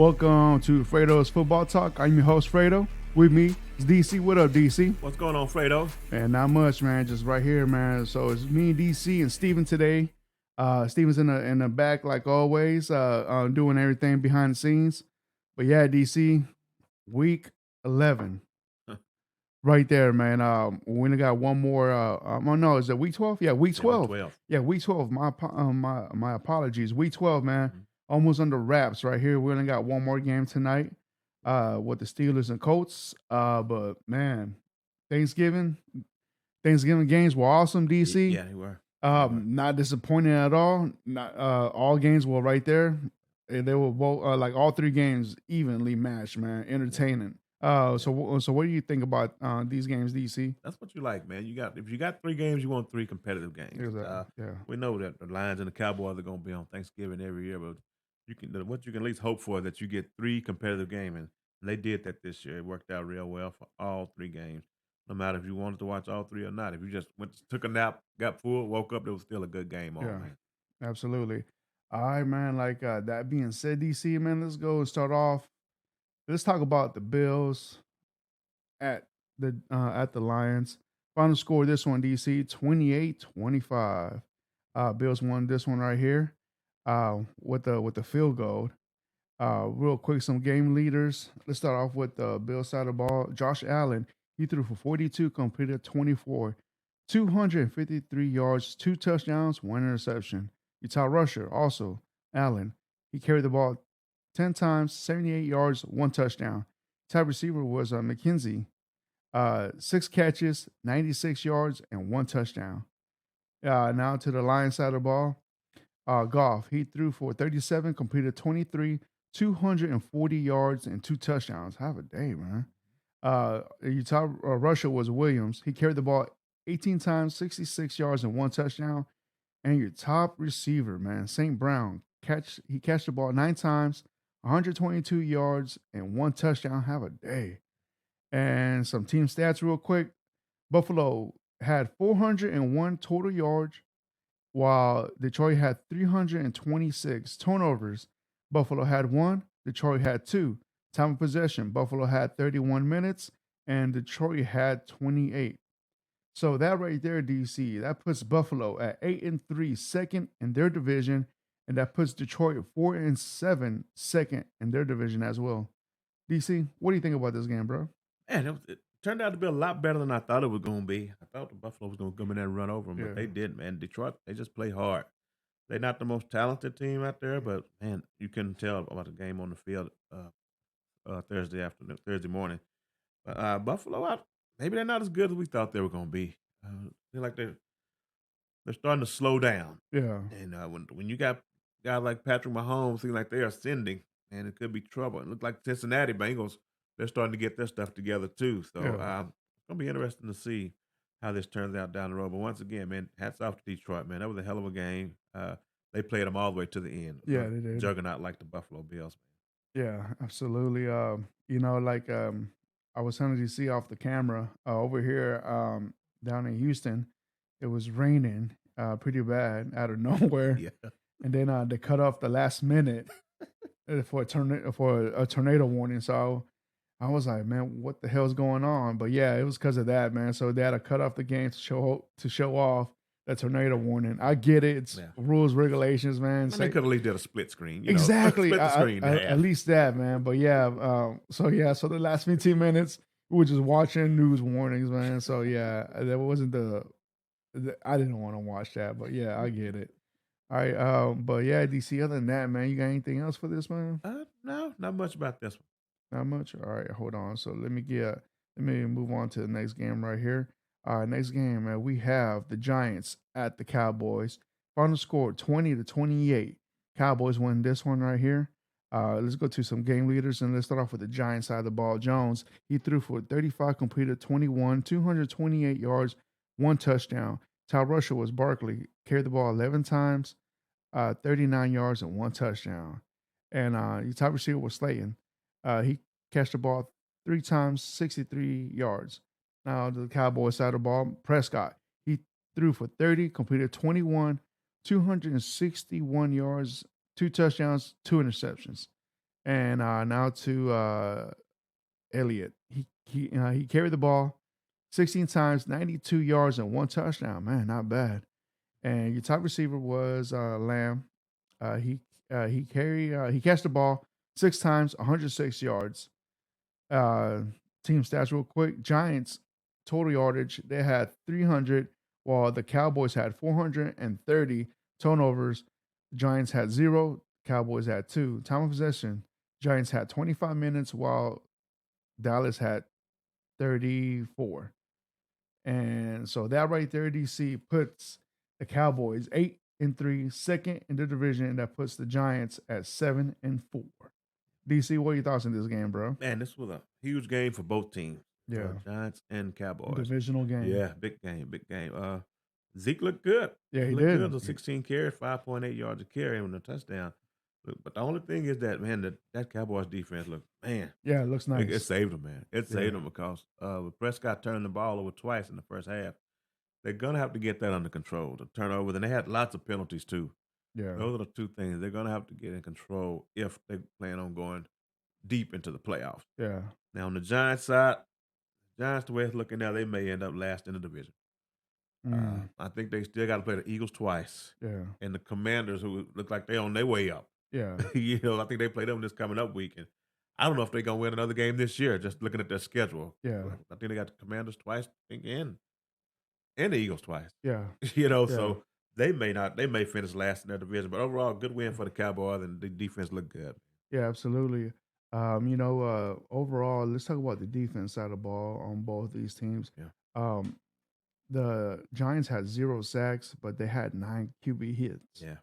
Welcome to Fredo's Football Talk. I'm your host, Fredo. With me is DC. What up, DC? What's going on, Fredo? And not much, man. Just right here, man. So it's me, DC, and Steven today. Steven's in the back like always, doing everything behind the scenes. But yeah, DC, week 11, right there, man. We only got one more. Oh no, is it week 12? Yeah, week 12. 12. Yeah, week 12. My apologies. Week 12, man. Almost under wraps right here. We only got one more game tonight with the Steelers and Colts. But man, Thanksgiving games were awesome, DC. Yeah, they were. Not disappointing at all. Not all games were right there. They were both like all three games evenly matched, man. Entertaining. So what do you think about these games, DC? That's what you like, man. If you got 3 games, you want 3 competitive games. Exactly. Yeah. We know that the Lions and the Cowboys are going to be on Thanksgiving every year, but what you can at least hope for is that you get 3 competitive games, and they did that this year. It worked out real well for all 3 games. No matter if you wanted to watch all 3 or not, if you just took a nap, got full, woke up, it was still a good game on, man. Absolutely. All right, man. Like that being said, DC, man, let's go and start off. Let's talk about the Bills at the Lions. Final score this one, DC, 28-25. Bills won this one right here with the field goal. Real quick, some game leaders. Let's start off with the Bills side of the ball. Josh Allen, he threw for 42, completed 24, 253 yards, 2 touchdowns, 1 interception. Utah rusher, also Allen, he carried the ball 10 times, 78 yards, 1 touchdown. Top receiver was McKenzie, 6 catches, 96 yards, and 1 touchdown. Now to the Lions side of the ball. Goff, he threw for 37, completed 23, 240 yards, and 2 touchdowns. Have a day, man. Utah rusher was Williams. He carried the ball 18 times, 66 yards, and 1 touchdown. And your top receiver, man, St. Brown, he catched the ball 9 times, 122 yards, and 1 touchdown. Have a day. And some team stats real quick. Buffalo had 401 total yards, while Detroit had 326 turnovers. Buffalo had 1, Detroit had 2. Time of possession, Buffalo had 31 minutes, and Detroit had 28. So that right there, DC, that puts Buffalo at 8-3, second in their division, and that puts Detroit at 4-7, second in their division as well. DC, what do you think about this game, bro? Man, it turned out to be a lot better than I thought it was going to be. I thought the Buffalo was going to come in there and run over them, but they didn't, man. Detroit, they just play hard. They're not the most talented team out there, but, man, you couldn't tell about the game on the field Thursday morning. But Buffalo, maybe they're not as good as we thought they were going to be. Feel like they're starting to slow down. Yeah. And when you got guys like Patrick Mahomes, seem like they're ascending, and it could be trouble. It looked like Cincinnati Bengals, they're starting to get their stuff together too. So it's going to be interesting to see how this turns out down the road. But once again, man, hats off to Detroit, man. That was a hell of a game. They played them all the way to the end. Yeah, they did. Juggernaut like the Buffalo Bills, man. Yeah, absolutely. I was telling DC off the camera over here down in Houston, it was raining pretty bad out of nowhere. Yeah. And then they cut off the last minute for a tornado warning. So I was like, man, what the hell's going on? But yeah, it was because of that, man. So they had to cut off the game to show off the tornado warning. I get it. It's rules, regulations, man. They could at least did a split screen. Exactly. Split the screen at least that, man. But yeah, so the last 15 minutes, we were just watching news warnings, man. So yeah, that wasn't I didn't want to watch that, but yeah, I get it. All right, but yeah, DC. Other than that, man, you got anything else for this, man? No, not much about this one. Not much. All right, hold on. So let me move on to the next game right here. All right, next game, man. We have the Giants at the Cowboys. Final score 20-28. Cowboys win this one right here. Let's go to some game leaders, and let's start off with the Giants side of the ball. Jones, he threw for 35, completed 21, 228 yards, 1 touchdown. Top rusher was Barkley, carried the ball 11 times, 39 yards, and 1 touchdown. And your top receiver was Slayton. He catched the ball 3 times, 63 yards. Now the Cowboys side of the ball, Prescott, he threw for 30, completed 21, 261 yards, 2 touchdowns, 2 interceptions. And now to Elliott. He carried the ball 16 times, 92 yards, and one touchdown. Man, not bad. And your top receiver was Lamb. He catched the ball 6 times, 106 yards. Uh, Team stats real quick. Giants total yardage they had 300, while the Cowboys had 430 turnovers. Giants had zero. Cowboys had two. Time of possession. Giants had 25 minutes, while Dallas had 34. And so that right there, DC puts the Cowboys 8-3, second in the division, and that puts the Giants at 7-4. DC, what are your thoughts on this game, bro? Man, this was a huge game for both teams, Yeah, Giants and Cowboys. divisional game. Yeah, big game, big game. Zeke looked good. Yeah, He he looked good. did. The 16 carries, 5.8 yards a carry and a touchdown. But the only thing is that man, that Cowboys defense looked man. Yeah, it looks It nice. saved them, man. It Yeah, saved them because with Prescott turning the ball over twice in the first half, they're gonna have to get that under control. The turnovers, and they had lots of penalties too. yeah, Those are the two things they're gonna have to get in control if they plan on going deep into the playoffs. yeah. Now on the Giants side, Giants the way it's looking now, they may end up last in the division. Mm, I think they still got to play the Eagles twice, yeah, and the Commanders, who look like they're on their way up. yeah, I think they play them this coming up week, and I don't know if they're gonna win another game this year. Just looking at their schedule, yeah, I think they got the Commanders twice, I think, and the Eagles twice. yeah, yeah. So they may not, they may finish last in their division, but overall, good win for the Cowboys, and the defense looked good. Yeah, absolutely. Overall, let's talk about the defense side of the ball on both these teams. Yeah, Um, the Giants had 0 sacks, but they had 9 QB hits. yeah,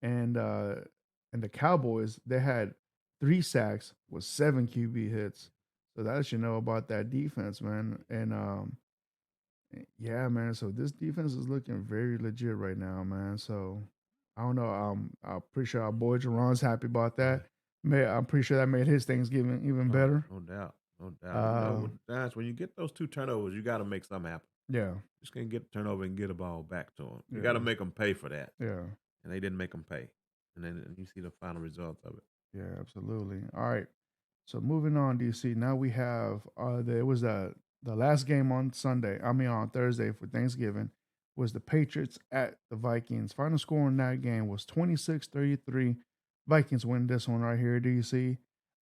And the Cowboys, they had 3 sacks with 7 QB hits. So that lets you know about that defense, man. And yeah, man. So this defense is looking very legit right now, man. So I don't know. I'm pretty sure our boy Jerron's happy about yeah. that. I'm pretty sure that made his Thanksgiving even Oh, better. no doubt, no doubt. Uh, With the Giants, when you get those two turnovers, you got to make something happen. yeah, Just can't get the turnover and get a ball back to them. You got to yeah, make them pay for that, yeah, and they didn't make them pay. And then you see the final results of it. yeah, absolutely. All right. So moving on, DC. Now we have there was the last game on Sunday. I mean on Thursday for Thanksgiving was the Patriots at the Vikings. Final score in that game was 26-33. Vikings win this one right here, DC.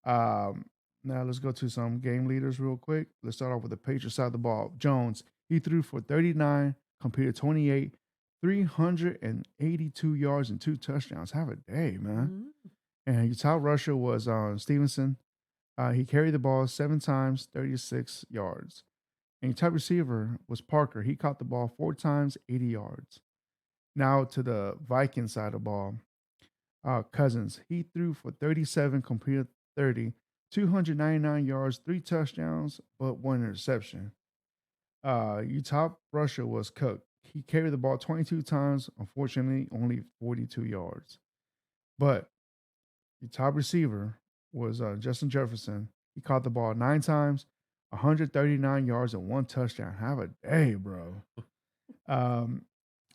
Um, Now let's go to some game leaders real quick. Let's start off with the Patriots side of the ball. Jones, he threw for 39, completed 28, 382 yards and 2 touchdowns. Have a day, man. Mhm. And your top rusher was Stevenson. He carried the ball 7 times, 36 yards. And your top receiver was Parker. He caught the ball 4 times, 80 yards. Now to the Viking side of the ball. Cousins, he threw for 37, completed 30, 299 yards, 3 touchdowns, but 1 interception. Your top rusher was Cook. He carried the ball 22 times, unfortunately, only 42 yards. But the top receiver was Justin Jefferson. He caught the ball 9 times, 139 yards, and 1 touchdown. Have a day, bro. Um,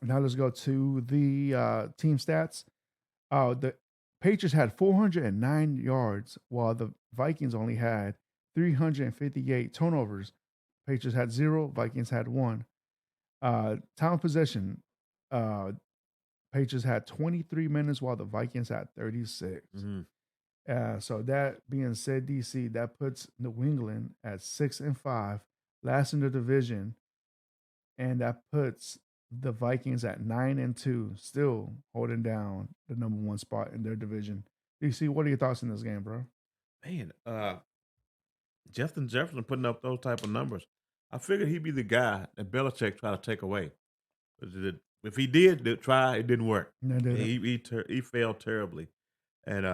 Now let's go to the team stats. The Patriots had 409 yards, while the Vikings only had 358 turnovers. Patriots had zero, Vikings had one. Time of possession, uh, Patriots had 23 minutes, while the Vikings had 36. Mhm. So that being said, DC that puts New England at 6-5, last in the division, and that puts the Vikings at 9-2, still holding down the number one spot in their division. DC, what are your thoughts in this game, bro? Man, Justin Jefferson putting up those type of numbers. I figured he'd be the guy that Belichick tried to take away. If he did try, it didn't work. Yeah, they did. He failed terribly, and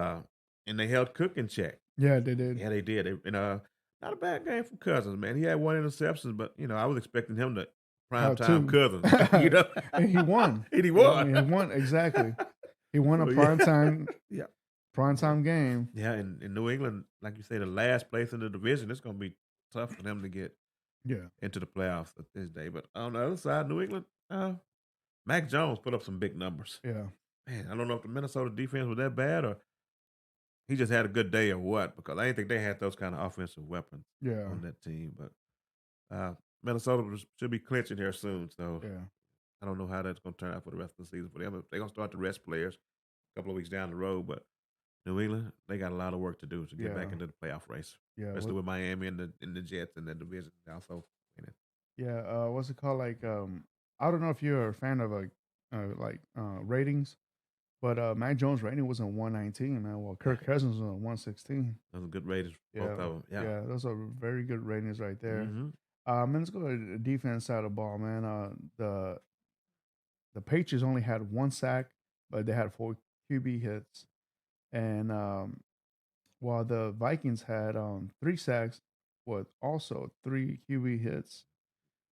and they held Cook in check. Yeah, they did. Yeah, they did. Not a bad game from Cousins, man. He had one interception, but I was expecting him to prime How time two, Cousins. You know, and he won. and he I won. mean, he won exactly. He won a So yeah, yeah, prime yeah, time game. yeah. And in New England, like you say, the last place in the division, it's going to be tough for them to get Yeah, into the playoffs at this day. But on the other side, New England, Mac Jones put up some big numbers. yeah. Man, I don't know if the Minnesota defense was that bad or he just had a good day or what, because I didn't think they had those kind of offensive weapons Yeah, on that team. But Minnesota should be clinching here soon, so yeah, I don't know how that's going to turn out for the rest of the season for them. They're going to start to rest players a couple of weeks down the road, but New England, they got a lot of work to do to get back yeah, into the playoff race, yeah. especially with Miami and the Jets in the division also. In it. Yeah, what's it called? Like, I don't know if you're a fan of ratings, but Mac Jones' rating was on 119, man. Well, Yeah, Kirk Cousins was on 116. those are good ratings, both Yeah, of them. Yeah. yeah, those are very good ratings right there. Mm-hmm. Man, let's go to the defense side of the ball, man. The Patriots only had one sack, but they had four QB hits, and while the Vikings had three sacks with also three QB hits,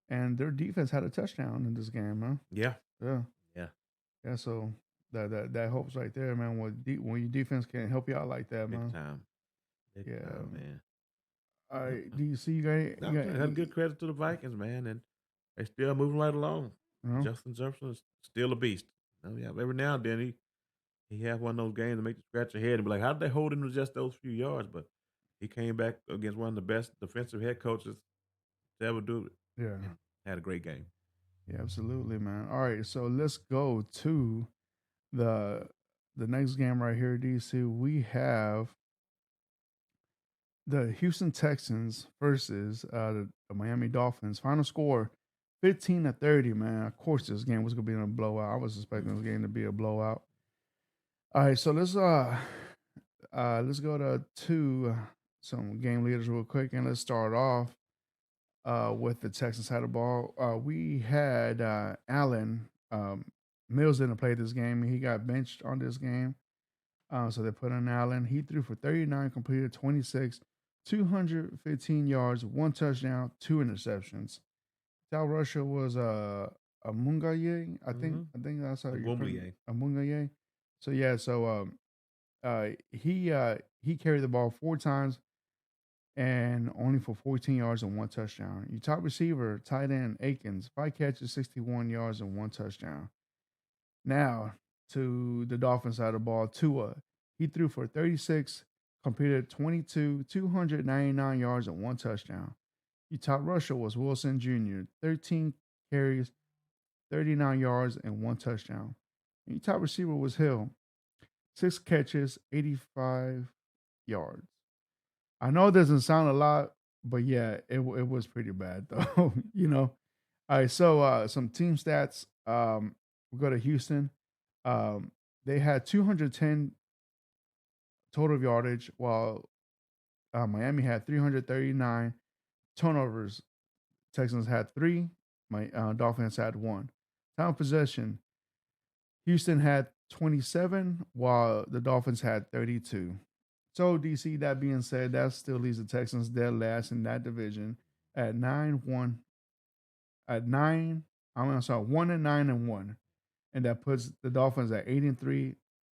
and their defense had a touchdown in this game, man. Yeah. Yeah, Yeah. yeah. So that hopes right there, man. When your defense can help you out like that, Big man. time. Big Yeah. time, man. All Yep. right. Do you see you No, got had good credit to the Vikings, man, and they still moving right along. you know? Justin Jefferson is still a beast. Oh, yeah, every now and then he have one of those games that make you scratch your head and be like, how did they hold him to just those few yards? But he came back against one of the best defensive head coaches to ever do it Yeah. and had a great game. Yeah, absolutely, man. All right, so let's go to the the next game right here, DC. We have the Houston Texans versus the Miami Dolphins. Final score 15-30, man. Of course this game was gonna be in a blowout. I was expecting this game to be a blowout. All right, so let's go to some game leaders real quick, and let's start off with the Texans side of the ball. We had Allen Mills didn't play this game. He got benched on this game. So they put on Allen. He threw for 39, completed 26, 215 yards, one touchdown, two interceptions. Sal Russia was a Mungaye. Mm-hmm. I think that's how A you pronounce Wembley. a Mungaye. So yeah, so he carried the ball four times and only for 14 yards and one touchdown. Your top receiver, tight end Akins, five catches, 61 yards and one touchdown. Now to the Dolphins side of the ball, Tua. He threw for 36, completed 22, 299 yards and one touchdown. Your top rusher was Wilson Jr., 13 carries, 39 yards and one touchdown. And your top receiver was Hill, six catches, 85 yards. I know it doesn't sound a lot, but yeah, it was pretty bad though. All right, so some team stats. We go to Houston. They had 210 total yardage, while Miami had 339 turnovers. Texans had three. My Dolphins had one. Time of possession. Houston had 27, while the Dolphins had 32. So DC. That being said, that still leaves the Texans dead last in that division at 9-1. At nine, I'm sorry, 1-9-1. And that puts the Dolphins at 8-3,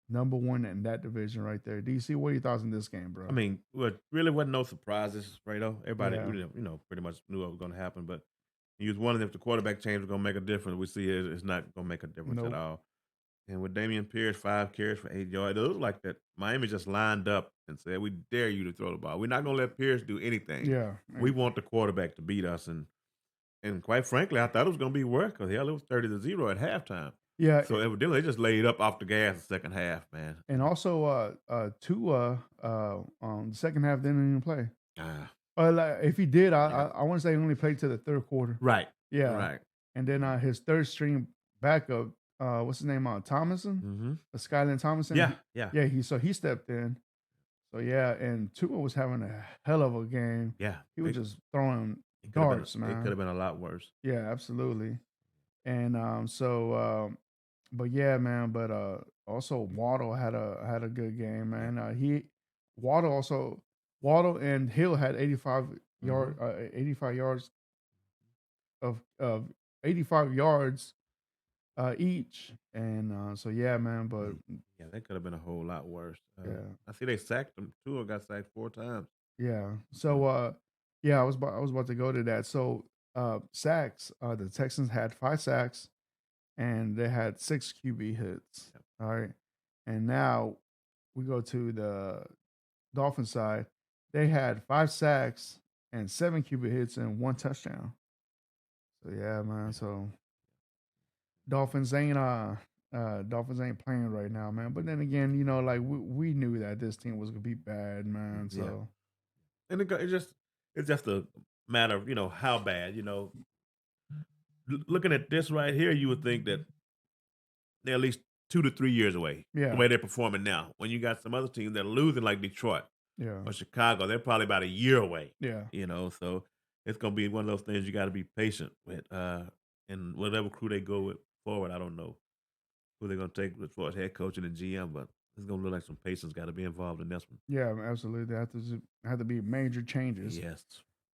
number one in that division right there. DC, what are your thoughts on this game, I bro? mean, well, really wasn't no surprises, Fredo. Everybody, Yeah, pretty much knew what was going to happen. But he was wondering if the quarterback change was going to make a difference. We see it's not going to make a difference at nope. all. And with Damian Pierce, 5 carries for 8 yards, it looked like that Miami just lined up and said, "We dare you to throw the ball. We're not going to let Pierce do anything. Yeah, We want the quarterback to beat us." And quite frankly, I thought it was going to be worse because hell, it was 30-0 at halftime. yeah, So evidently, they just laid up off the gas the second half, man. and also Tua, the second half didn't even play. Ah, Like, if he did, yeah, I want to say he only played to the third quarter. right, Yeah, right. and then his third string backup, what's his name? Thomason, Mm-hmm. Skyland Thomason. Yeah, yeah, Yeah, he stepped in. So yeah, and Tua was having a hell of a game. yeah. He was just throwing It could have been darts, it could man. have been a lot worse. Yeah, absolutely. And but yeah, man. But also Waddle had a good game, Yeah. man. Waddle also Waddle and Hill had Mhm. 85 yards of 85 yards each, and so yeah, man. But Mm. Yeah, that could have been a whole lot worse. yeah, I see they sacked him too, or got sacked 4 times. yeah. So, So yeah, I was about to go to that. So sacks. The Texans had five sacks and they had six QB hits. yeah. All right. And now we go to Dolphins side, they had 5 sacks and 7 QB hits and 1 touchdown. So yeah, man. Yeah. So Dolphins Dolphins ain't playing right now, man. But then again, like we knew that this team was gonna be bad, man. Yeah. So And it's just a matter of, how bad, looking at this right here, you would think that they're at least 2 to 3 years away, the yeah, way they're performing now. When you got some other teams that are losing like Detroit yeah, or Chicago, they're probably about a year away, yeah, so it's gonna be one of those things you gotta be patient with, and whatever crew they go with forward, I don't know who they're gonna take as far as head coach and the GM, but it's gonna look like some patience gotta be involved in this one. yeah. Absolutely, there have to be major changes Yes.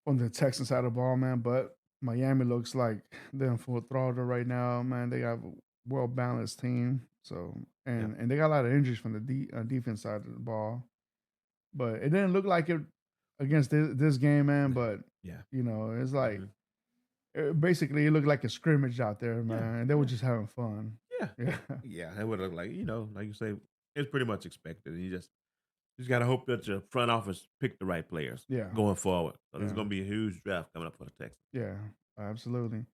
on the Texans side of the ball, man. But Miami looks like they're in full throttle right now, man. They have a well balanced team, so Yeah. and they got a lot of injuries from the defense side of the ball. But it didn't look like it against this game, man. Yeah. But Yeah. it's like Mhm. basically it looked like a scrimmage out there, Yeah. man. And they were Yeah. just having fun. Yeah. Yeah, Yeah, it would look like, like you say, it's pretty much expected. You just gotta hope that your front office pick the right players yeah, going forward. So there's yeah, gonna be a huge draft coming up for the Texans. yeah. Absolutely.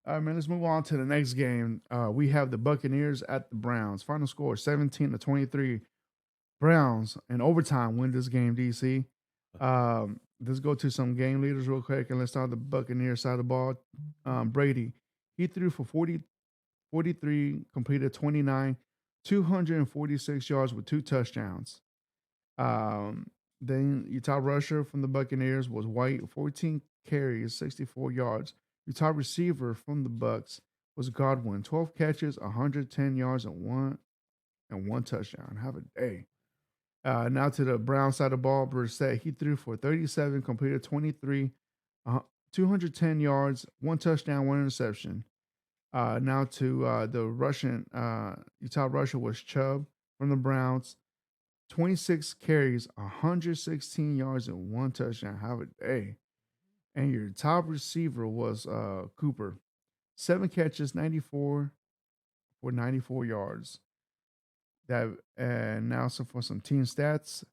All right, man. Let's move on to the next game. We have the Buccaneers at the Browns. Final score 17-23. Browns in overtime win this game, DC. Let's go to some game leaders real quick and let's start the Buccaneers side of the ball. Brady, he threw for 43, completed 29, 246 yards with 2 touchdowns. Then your top rusher from the Buccaneers was White, 14 carries, 64 yards. Your top receiver from the Bucks was Godwin, 12 catches, 110 yards, and one touchdown. Have a day. Now to the Brown side of the ball, Brissett, he threw for 37, completed 23, 210 yards, 1 touchdown, 1 interception. Now to the Russian, your top rusher was Chubb from the Browns, 26 carries, 116 yards, and 1 touchdown. Have a day. And your top receiver was Cooper, 7 catches, 94 for 94 yards. That and now for some team stats.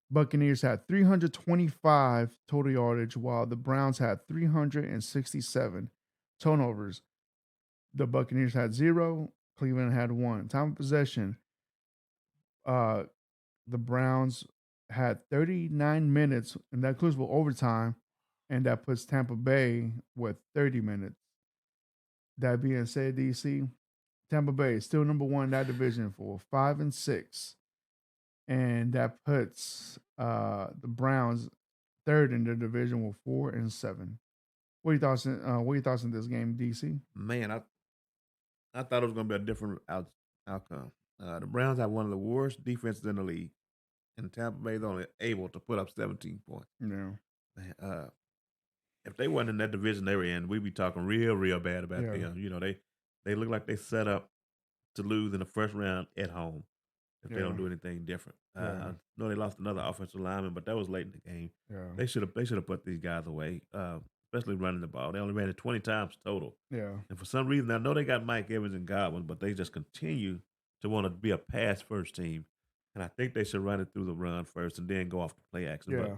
Buccaneers had 325 total yardage, while the Browns had 367 turnovers. The Buccaneers had zero. Cleveland had one. Time of possession. Uh, the Browns had 39 minutes, and that includes for overtime, and that puts Tampa Bay with 30 minutes. That being said, DC, Tampa Bay is still number one in that division for 5-6, and that puts the Browns third in their division with 4-7. What are your thoughts in this game, DC? Man, I thought it was gonna be a different outcome. The Browns have one of the worst defenses in the league, and Tampa Bay's only able to put up 17 points. Yeah, Man, if they wasn't in that division they were in, we'd be talking real, real bad about yeah, them. They look like they set up to lose in the first round at home if they yeah, don't do anything different. yeah, I know they lost another offensive lineman, but that was late in the game. yeah, They should have put these guys away, especially running the ball. They only ran it 20 times total, yeah, and for some reason, I know they got Mike Evans and Godwin, but they just continue to want to be a pass first team, and I think they should run it through the run first and then go off the play action. But yeah,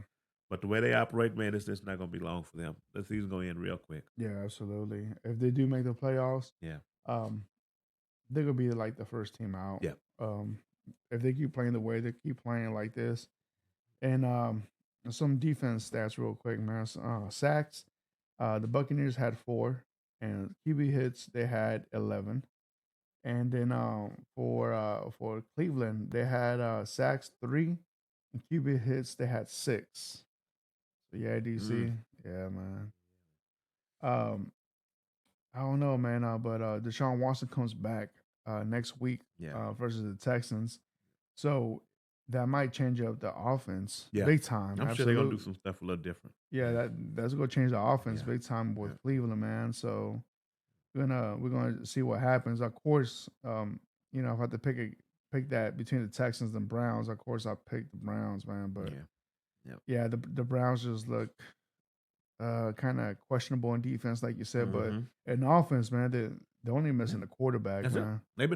but the way they operate, man, it's not going to be long for them. The season's going to end real quick. yeah, absolutely. If they do make the playoffs, Yeah, um, they're gonna be like the first team out. yeah, Um, if they keep playing the way they keep playing like this, and some defense stats real quick, man. Sacks, the Buccaneers had 4, and QB hits they had 11. And then for Cleveland, they had sacks 3, and QB hits they had 6. So yeah, mm, DC, yeah, man. Um, I don't know, man, but Deshaun Watson comes back next week yeah, versus the Texans, so that might change up the offense yeah. big time. I'm sure they're going to do Absolutely, some stuff a little different. yeah. Yeah, That's gonna change the offense yeah, big time yeah. with Cleveland, man. So we're gonna see what happens. Of course, if I had to pick that between the Texans and Browns, of course I pick the Browns, man. But Yeah. Yep. yeah, the Browns just look kind of questionable in defense, like you said, but Mhm. in offense, man, they're only Yeah. missing the quarterback, That's it. man. They've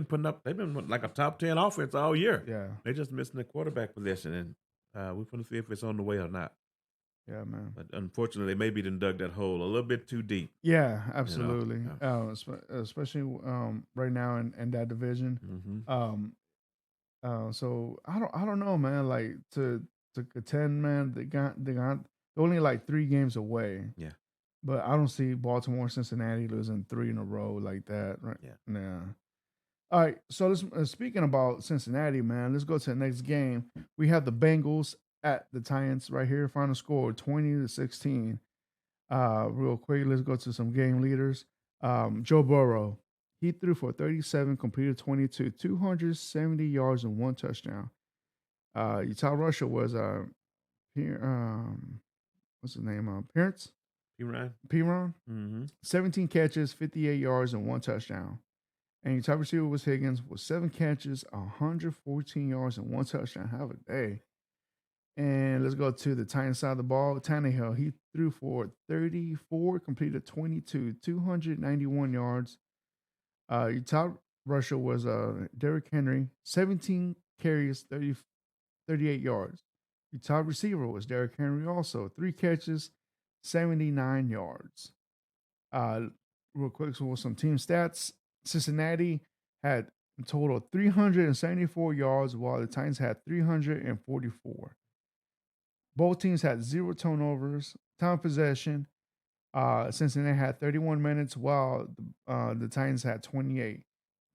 been like a top 10 offense all year. Yeah, They're just missing the quarterback position, and We're going to see if it's on the way or not. Yeah, man. But unfortunately, they maybe done dug that hole a little bit too deep. Yeah, You know. absolutely. Yeah. Especially right now in that division. Hmm. Um, so I don't know, man. Like to contend, man. They got they're only like 3 games away. Yeah. But I don't see Baltimore, Cincinnati losing 3 in a row like that, right? Yeah. Yeah. All right. So let's speaking about Cincinnati, man. Let's go to the next game. We have the Bengals at the Titans right here. Final score 20-16. Real quick, let's go to some game leaders. Joe Burrow, he threw for 37, completed 22, 270 yards and 1 touchdown. Utah Russia was what's his name? Parents You right? Piron, Hmm. 17 catches, 58 yards and 1 touchdown. And your top receiver was Higgins with 7 catches, 114 yards and 1 touchdown. Have a day. And let's go to the Titans side of the ball. Tannehill, he threw for 34, completed 22, 291 yards. Your top rusher was Derrick Henry, 17 carries, 38 yards. Your top receiver was Derrick Henry also, 3 catches, 79 yards. Uh, Real quick, so with some team stats, Cincinnati had a total of 374 yards, while the Titans had 344. Both teams had 0 turnovers. Time of possession, Cincinnati had 31 minutes, while the Titans had 28.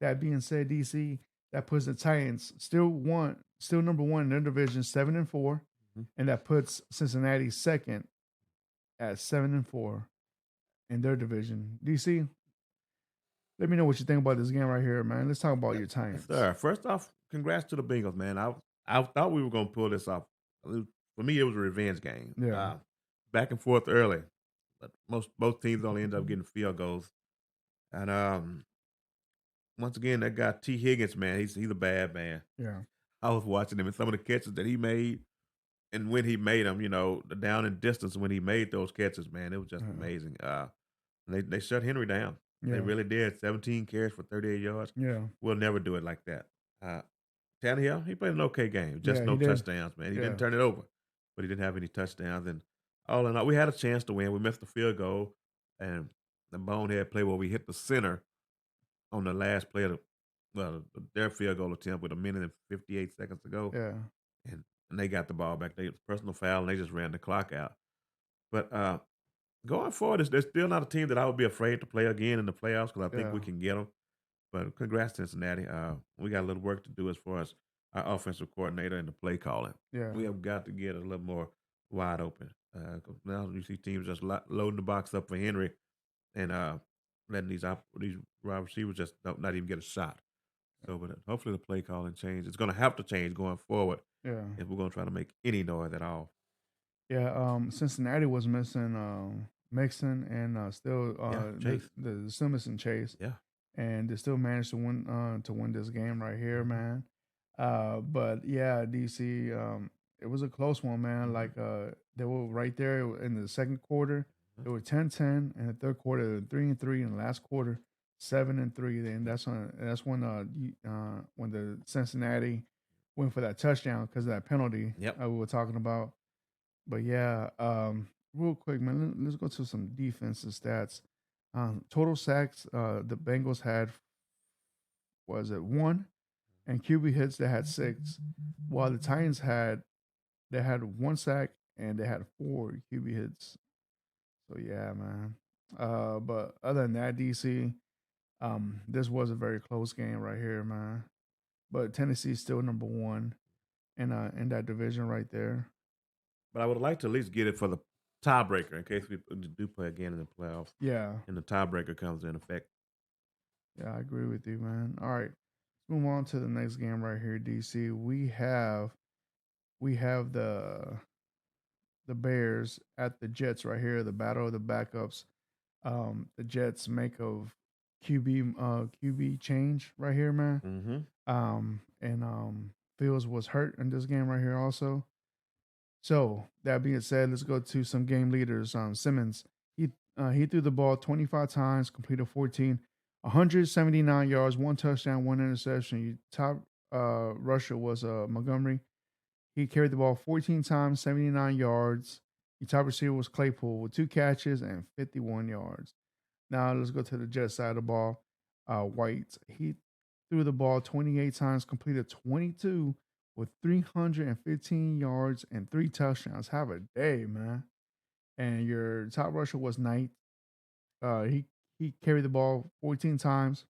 That being said, DC, that puts the Titans still number one in their division, 7-4, and that puts Cincinnati second at 7-4 in their division. DC, let me know what you think about this game right here, man. Let's talk about Yes, your yes, Titans. sir. First off, congrats to the Bengals, man. I thought we were gonna pull this off. For me, it was a revenge game. Yeah, Back and forth early, but both teams only ended up getting field goals. And once again, that guy T. Higgins, man, he's a bad man. yeah, I was watching him and some of the catches that he made, and when he made them, the down and distance when he made those catches, man, it was just yeah, amazing. They shut Henry down. They yeah, really did. 17 carries for 38 yards. yeah, We'll never do it like that. Uh, Tannehill, he played an okay game, just yeah. no He did. touchdowns, man. He didn't Yeah, turn it over, but he didn't have any touchdowns. And all in all, we had a chance to win. We missed the field goal, and the bonehead play where we hit the center on the last play of their field goal attempt with a minute and 58 seconds to go, yeah, and they got the ball back. They personal foul, and they just ran the clock out. But going forward, they're still not a team that I would be afraid to play again in the playoffs because I think yeah, we can get them. But congrats, Cincinnati. We got a little work to do as far as our offensive coordinator and the play calling. yeah, We have got to get a little more wide open. 'Cause now you see teams just loading the box up for Henry and letting these wide receivers just not even get a shot. So, but hopefully the play calling change. It's going to have to change going forward yeah, if we're going to try to make any noise at all. yeah. Cincinnati was missing Mixon and still Yeah, Chase. still missing Chase, Yeah. and they still managed to win this game right here, Hmm. man. But yeah, DC, it was a close one, man. Hmm. Like they were right there in the second quarter. They were 10-10 in the third quarter, they were 3-3 in the last quarter, 7-3. Then that's when the Cincinnati went for that touchdown because of that penalty Yep. we were talking about. But yeah, real quick, man, let's go to some defensive stats. Total sacks, the Bengals had was it one, and QB hits they had 6, while the Titans had 1 sack and they had 4 QB hits. So yeah, man. But other than that, DC, this was a very close game right here, man. But Tennessee's still number one in that division right there. But I would like to at least get it for the tiebreaker in case we do play again in the playoffs Yeah, and the tiebreaker comes in effect. yeah, I agree with you, man. All right, let's move on to the next game right here, DC. We have the Bears at the Jets right here, the battle of the backups. The Jets make of QB change right here, man. Mm-hmm. And Fields was hurt in this game right here also. So that being said, let's go to some game leaders. Simmons, he threw the ball 25 times, completed 14, 179 yards, 1 touchdown, 1 interception. Top rusher was Montgomery. He carried the ball 14 times, 79 yards. Your top receiver was Claypool with 2 catches and 51 yards. Now let's go to the Jets side of the ball. White, he threw the ball 28 times, completed 22 with 315 yards and 3 touchdowns. Have a day, man. And your top rusher was Knight. He carried the ball 14 times,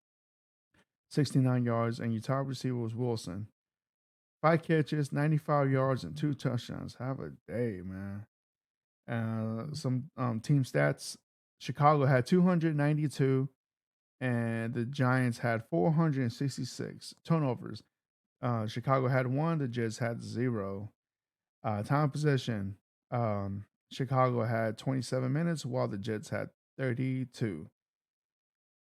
69 yards, and your top receiver was Wilson. 5 catches, 95 yards, and 2 touchdowns. Have a day, man. Some team stats. Chicago had 292, and the Giants had 466 turnovers. Chicago had one, the Jets had zero. Time of possession. Chicago had 27 minutes, while the Jets had 32.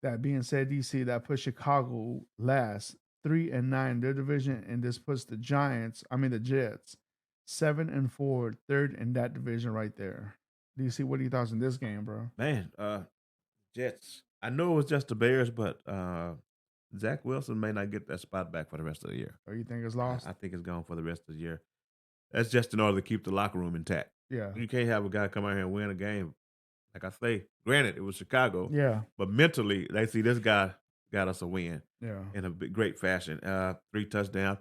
That being said, DC, that puts Chicago last 3-9 in their division, and this puts the Jets, 7-4, third in that division right there. DC, what are your thoughts on this game, bro? Man, Jets. I know it was just the Bears, but Zach Wilson may not get that spot back for the rest of the year. Or you think it's I lost? think it's gone for the rest of the year. That's just in order to keep the locker room intact. Yeah. You can't have a guy come out here and win a game. Like I say, granted, it was Chicago, Yeah. but mentally, they see this guy got us a win Yeah. in a great fashion. 3 touchdowns.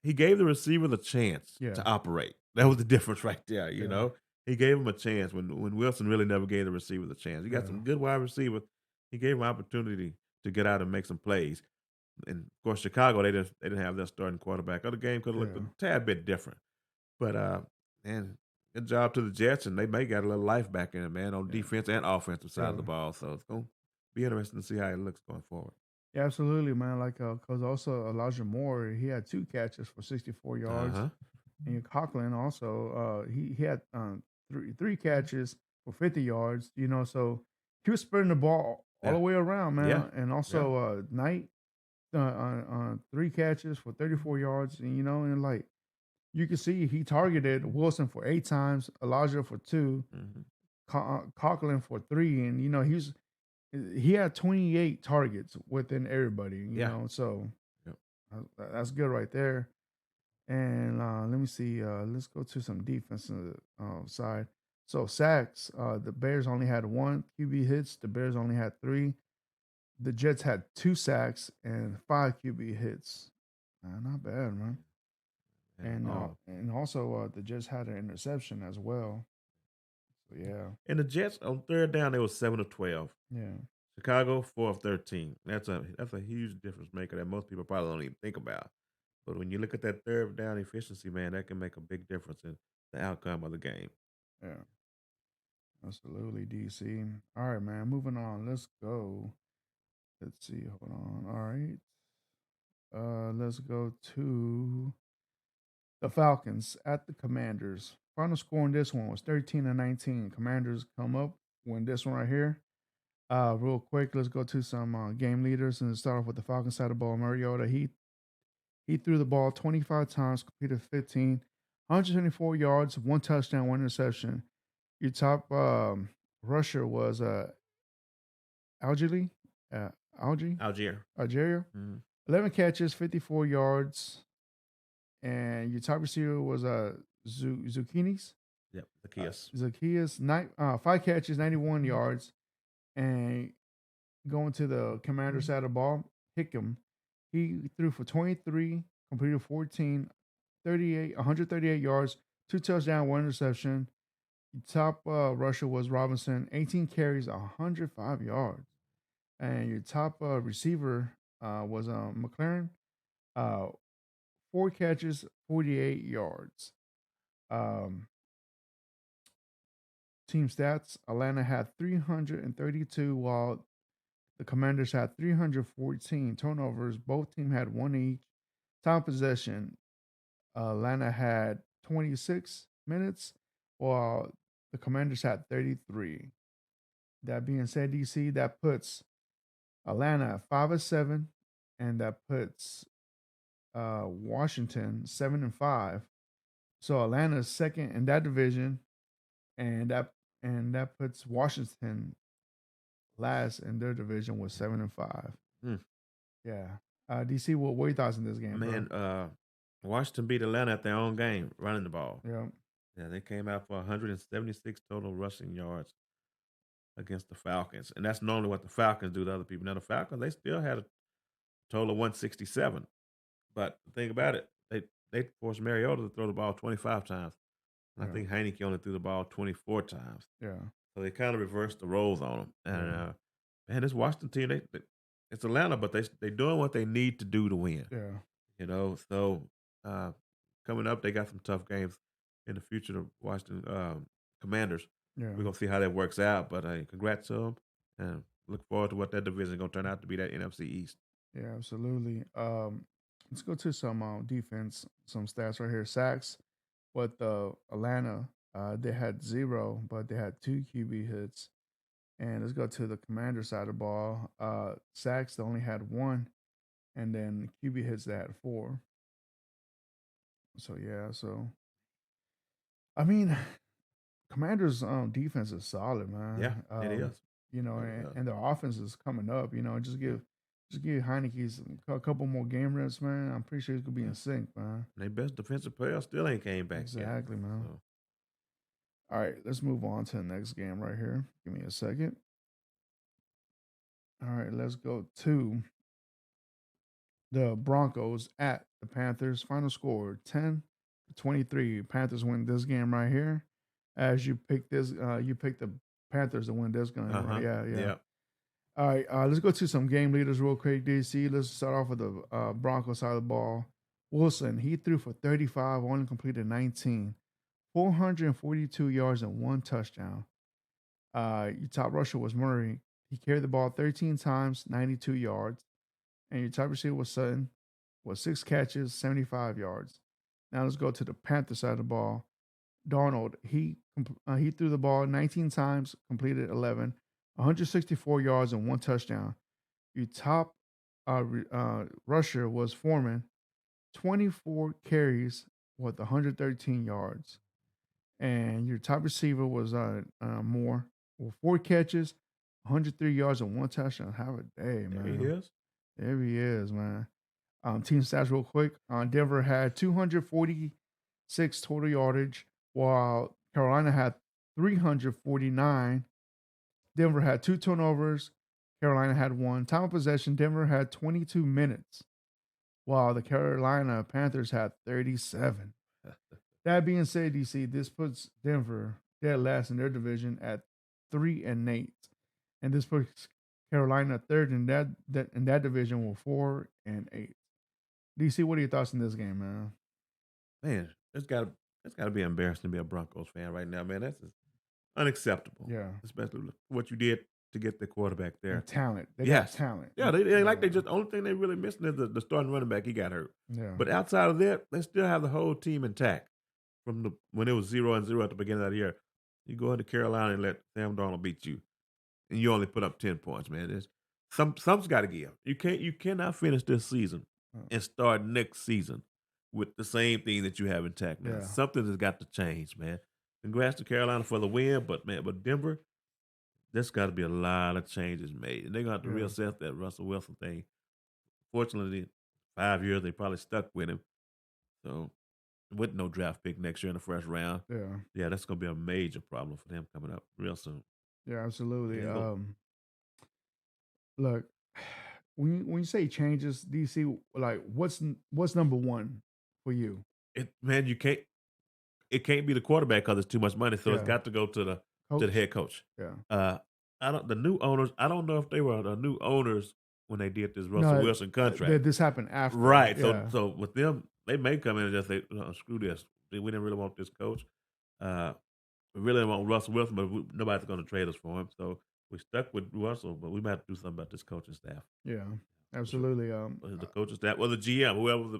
He gave the receiver the chance Yeah. to operate. That was the difference right there, you Yeah. know? He gave him a chance when Wilson really never gave the receiver the chance. You got Yeah. some good wide receivers. He gave him opportunity to get out and make some plays. And of course, Chicago, they didn't have their starting quarterback. Other game could have looked Yeah. a tad bit different. But man, good job to the Jets, and they may got a little life back in it, man, on Yeah. defense and offensive side of the Yeah. ball. So it's gonna be interesting to see how it looks going forward. Yeah, absolutely, man. Like, because also Elijah Moore, he had 2 catches for 64 Uh yards. huh. And your Coughlin also, he had three catches for 50 yards. So he was spreading the ball all the Yeah. way around, Yeah. man. And Yeah. also Knight, 3 catches for 34 yards. And like you can see, he targeted Wilson for 8 times, Elijah for two, Hmm. Coughlin for three, and he had 28 targets within everybody. Yeah. So Yep. that's good right there. And let me see. Let's go to some defensive side. So sacks. The Bears only had one QB hits. The Bears only had three. The Jets had 2 sacks and 5 QB hits. Not bad, man. And And also the Jets had an interception as well. So yeah, and the Jets on third down, they was 7 of 12. yeah, Chicago 4 of 13. That's a huge difference maker that most people probably don't even think about. But when you look at that third down efficiency, man, that can make a big difference in the outcome of the game. yeah. Absolutely, DC. All right, man. Moving on. Let's go. Let's see. Hold on. All right. Let's go to the Falcons at the Commanders. Final score in this one was 13-19. Commanders come up, win this one right here. Real quick, let's go to some game leaders and start off with the Falcons side of the ball. Mariota, he threw the ball 25 times, completed 15, 124 yards, 1 touchdown, 1 interception. Your top rusher was Algely, uh, Algie, Algier. Algeria. Mhm. 11 catches, 54 yards, and your top receiver was Zucchinis. Yep. Zacchaeus. Zacchaeus, 5 catches, 91 yards, and going to the commander side of the ball, Hickam, he threw for 23, completed 14, 38, 138 yards, 2 touchdowns, 1 interception. Your top rusher was Robinson, 18 carries, 105 yards, and your top receiver was McLaren, uh, 4 catches, 48 yards. Um, Team stats: Atlanta had 332, while the Commanders had 314 turnovers. Both teams had one each. Time possession: Atlanta had 26 minutes, while the Commanders had 33. That being said, DC, that puts Atlanta at 5-7, and that puts Washington 7-5. So Atlanta's second in that division, and that puts Washington last in their division with 7-5. Mm. Yeah. DC, what were your thoughts in this game, bro? Man, Washington beat Atlanta at their own game, running the ball. Yeah, Yeah, they came out for 176 total rushing yards against the Falcons, and that's normally what the Falcons do to other people. Now the Falcons, they still had a total of 167, but the thing about it, they forced Mariota to throw the ball 25 times, and I yeah, think Heineke only threw the ball 24 times. yeah, So they kind of reversed the roles on them. And yeah, man, this Washington team, it's Atlanta, but they doing what they need to do to win. yeah, So uh, coming up, they got some tough games in the future. The Washington Commanders. yeah, We're gonna see how that works out. But congrats to them, and look forward to what that division is gonna turn out to be. That NFC East. yeah, absolutely. Let's go to some defense, some stats right here. Sacks, with Atlanta, they had zero, but they had two QB hits. And let's go to the Commander side of the ball. Sacks, they only had one, and then QB hits, they had four. So yeah, so I mean, Commanders' defense is solid, Yeah, man. it is. Really And, is. their offense is coming up. Just give Heineke's a couple more game reps, man. I'm pretty sure he's gonna be Yeah. in sync, man. And their best defensive player still ain't came back yet. Exactly, man. So All right, let's move on to the next game right here. Give me a second. All right, let's go to the Broncos at the Panthers. Final score 10-23. Panthers win this game right here. As you pick this, you pick the Panthers to win this game, right? Yeah, yeah. yeah. All right, let's go to some game leaders real quick, DC. Let's start off with the Broncos side of the ball. Wilson, he threw for 35, only completed 19, 442 yards and one touchdown. Your top rusher was Murray. He carried the ball 13 times, 92 yards. And your top receiver was Sutton, with six catches, 75 yards. Now let's go to the Panther side of the ball. Darnold, he threw the ball 19 times, completed 11, 164 yards and one touchdown. Your top rusher was Foreman, 24 carries with 113 yards. And your top receiver was Moore, with four catches, 103 yards and one touchdown. Have a day, There he man. is. There he is, man. Team stats real quick. Denver had 246 total yardage, while Carolina had 349. Denver had two turnovers. Carolina had one. Time of possession, Denver had 22 minutes, while the Carolina Panthers had 37. That being said, DC, this puts Denver dead last in their division at 3-8, and this puts Carolina third in that division with 4-8. DC, what are your thoughts on this game, man? Man, it's gotta be embarrassing to be a Broncos fan right now, man. That's just unacceptable, Yeah, especially what you did to get the quarterback and there. talent. They got Yes. talent. Yeah, they like they Yeah, just the only thing they really missing is the starting running back, he got hurt. yeah, But outside of that, they still have the whole team intact from the when it was 0-0 at the beginning of the year. You go into Carolina and let Sam Darnold beat you, and you only put up 10 points, man. There's something's gotta give. You cannot finish this season uh, and start next season with the same thing that you have intact now. yeah, Something has got to change, man. Congrats to Carolina for the win, but Denver, there's got to be a lot of changes made, and they're gonna have to yeah, reassess that Russell Wilson thing. Fortunately, 5 years they probably stuck with him, so with no draft pick next year in the first round, yeah, yeah, that's gonna be a major problem for them coming up real soon. yeah. Absolutely. And they go, Look, when you say changes, DC, like what's number one for you? man, it can't be the quarterback because it's too much money, so it's Yeah, got to go to the coach. head coach. Yeah. Uh, I don't the new owners. I don't know if they were the new owners when they did this Russell No, Wilson contract. this happened after. Right. So Yeah, so with them, they may come in and just say, "Screw this. We didn't really want this coach. Uh, we really want Russell Wilson, but nobody's going to trade us for him. So we stuck with Russell, but we might have to do something about this coaching staff yeah, for sure. absolutely. The coaching staff, or the GM,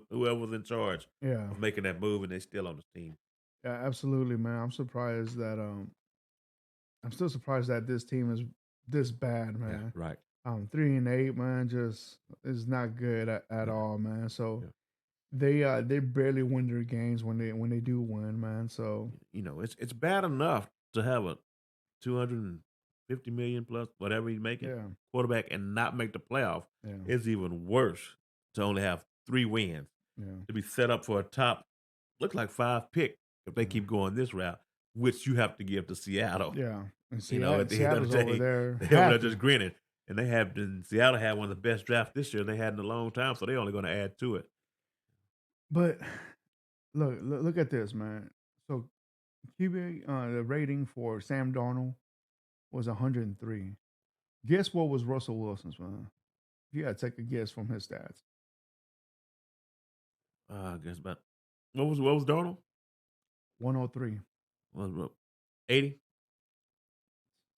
whoever was in charge Yeah, of making that move, and they still on the team. yeah, absolutely, man. I'm still surprised that this team is this bad, Yeah. man. Right. 3-8, man, just is not good at Yeah. all, man. So Yeah. they barely win their games when they do win, man. So It's bad enough to have a 250 million plus whatever he's making yeah, quarterback and not make the playoff. yeah, It's even worse to only have 3 wins. Yeah. to be set up for a top, look like 5 pick if they Yeah. keep going this route, which you have to give to Seattle. Yeah. And At the end of Seattle's the over day, there they over there just happy. grinning, and they have been Seattle had one of the best drafts this year they had in a long time, so they're only gonna add to it. But look at this, man. So QB, the rating for Sam Darnold was 103. Guess what was Russell Wilson's, man? If you had to take a guess from his stats, I guess about what was Darnold? 103, What 80?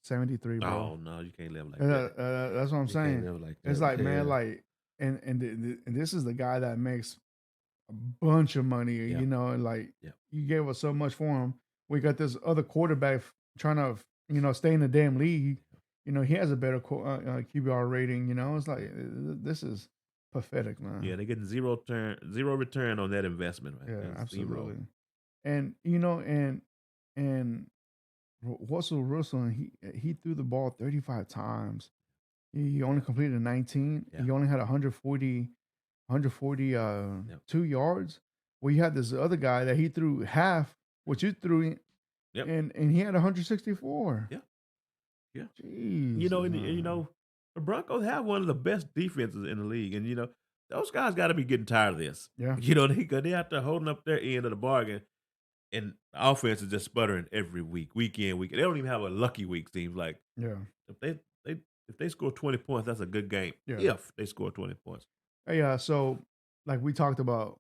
73, bro. Oh, no, you can't live like that. That's what I'm You can't saying. live like It's that, like, man, man. like, and this is the guy that makes a bunch of money, Yeah, and like yeah, you gave us so much for him. We got this other quarterback trying to, stay in the damn league. He has a better QBR rating. It's like yeah. this is pathetic, man. Yeah, they're getting 0 return on that investment right Yeah, there, 0. absolutely. And and Russell Wilson, he threw the ball 35 times. He only completed 19. Yeah, He only had 140 yep, 2 yards. Well, you had this other guy that he threw half, which you threw in, yep, and he had 164. yeah, yeah. Jesus, And, man. the Broncos have one of the best defenses in the league, and, those guys gotta be getting tired of this. Yeah, They out there holding up their end of the bargain, and the offense is just sputtering every week, week in, week. They don't even have a lucky week. Seems like yeah, if they score 20 points, that's a good game. yeah. If they score 20 points, Hey, so like we talked about,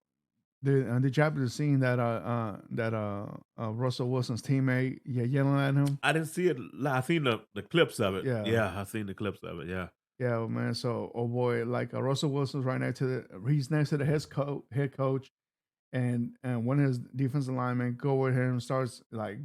did you happen to see that Russell Wilson's teammate, yelling at him? I didn't see it. I seen the clips of it. Yeah, Yeah, I seen the clips of it. Yeah, yeah, man. So, oh boy, like Russell Wilson's right next to he's next to the head coach, and one of his defensive linemen go with him and starts like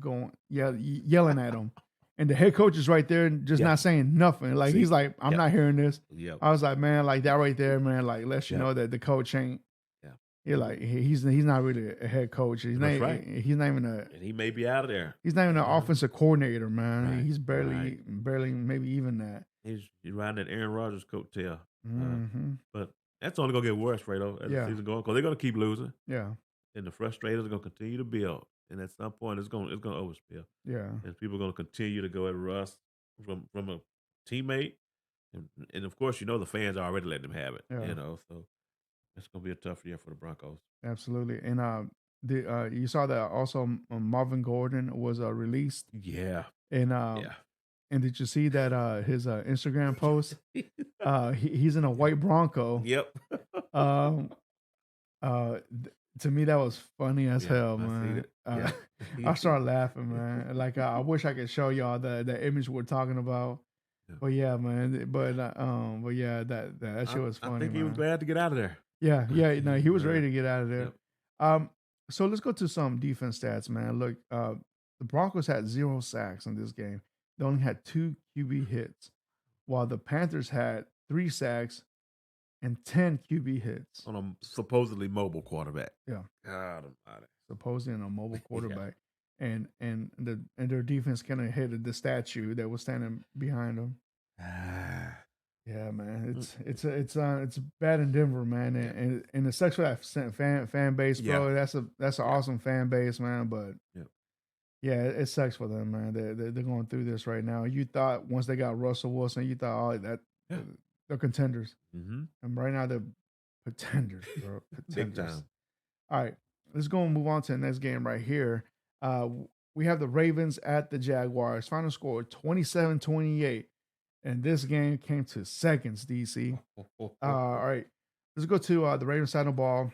yelling at him, and the head coach is right there and just yeah. not saying nothing. Like he's See, like, I'm yeah, not hearing this. yep, I was like, man, like that right there, man, like lets you yep, know that the coach ain't. yeah. Yeah, like he's not really a head coach. That's right. He's not even a And he may be out of there. he's not even an You know, offensive coordinator, man. right, He's right. barely maybe even that. He's riding that Aaron Rodgers coattail. Uh, Hmm. but that's only gonna get worse, Fredo, as the Yeah, season goes, because they're gonna keep losing, yeah, and the frustrators are gonna continue to build. And at some point, it's gonna overspill, yeah, and people are gonna continue to go at Russ from a teammate, and of course, the fans are already letting them have it. yeah. So it's gonna be a tough year for the Broncos. Absolutely. And you saw that also Marvin Gordon was released, Yeah, and yeah. did you see that his Instagram post? He's in a white Bronco. Yep. Um, to me that was funny as Yeah, hell, I seen man. it. Yeah. I started laughing, man. Like I wish I could show y'all the image we're talking about. Yeah. But yeah, man. But yeah, that I shit was I funny, think he was man. glad to get out of there. Yeah, I yeah, think no, he he was was ready glad. to get out of there. Yep. Um, so let's go to some defense stats, man. Look, the Broncos had 0 sacks in this game. They only had 2 QB hits, while the Panthers had 3 sacks and 10 QB hits. On a supposedly mobile quarterback. Yeah, God almighty. supposedly in a mobile Yeah. quarterback, and their defense kind of hit the statue that was standing behind them. Ah. Yeah, man, Mm, it's bad in Denver, man, yeah. and it sucks for that fan base, Yeah. bro. That's an Yeah. awesome fan base, man. But Yeah. yeah, it sucks for them, man. They're going through this right now. You thought once they got Russell Wilson, you thought, oh, that Yeah. they're contenders, Mhm. and right now they're pretenders, bro, Big pretenders. time. All right, let's go and move on to the next game right here. We have the Ravens at the Jaguars. Final score 27-28. And this game came to seconds, DC. All right. Let's go to the Ravens side of the ball.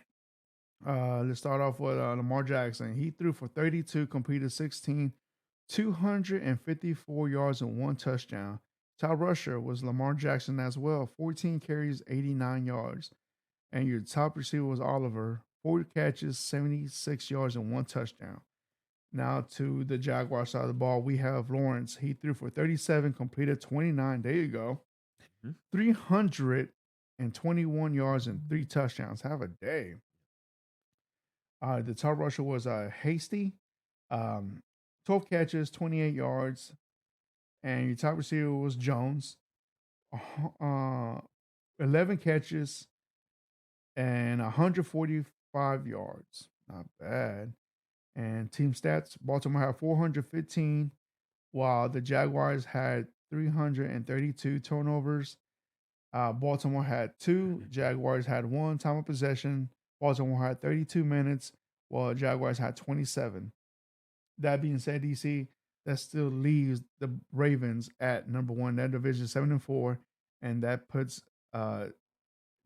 Let's start off with Lamar Jackson. He threw for 32, completed 16, 254 yards and 1 touchdown. Top rusher was Lamar Jackson as well, 14 carries, 89 yards. And your top receiver was Oliver, 40 catches, 76 yards and 1 touchdown. Now to the Jaguar side of the ball, we have Lawrence. He threw for 37, completed 29. There you go. Mhm. 321 yards and 3 touchdowns. Have a day. The top rusher was Hasty. 12 catches, 28 yards. And your top receiver was Jones. Uh, 11 catches and 5 yards. Not bad. And team stats, Baltimore had 415, while the Jaguars had 332 turnovers. Baltimore had two, Jaguars had one. Time of possession, Baltimore had 32 minutes, while Jaguars had 27. That being said, DC, that still leaves the Ravens at number one. That division 7-4, and that puts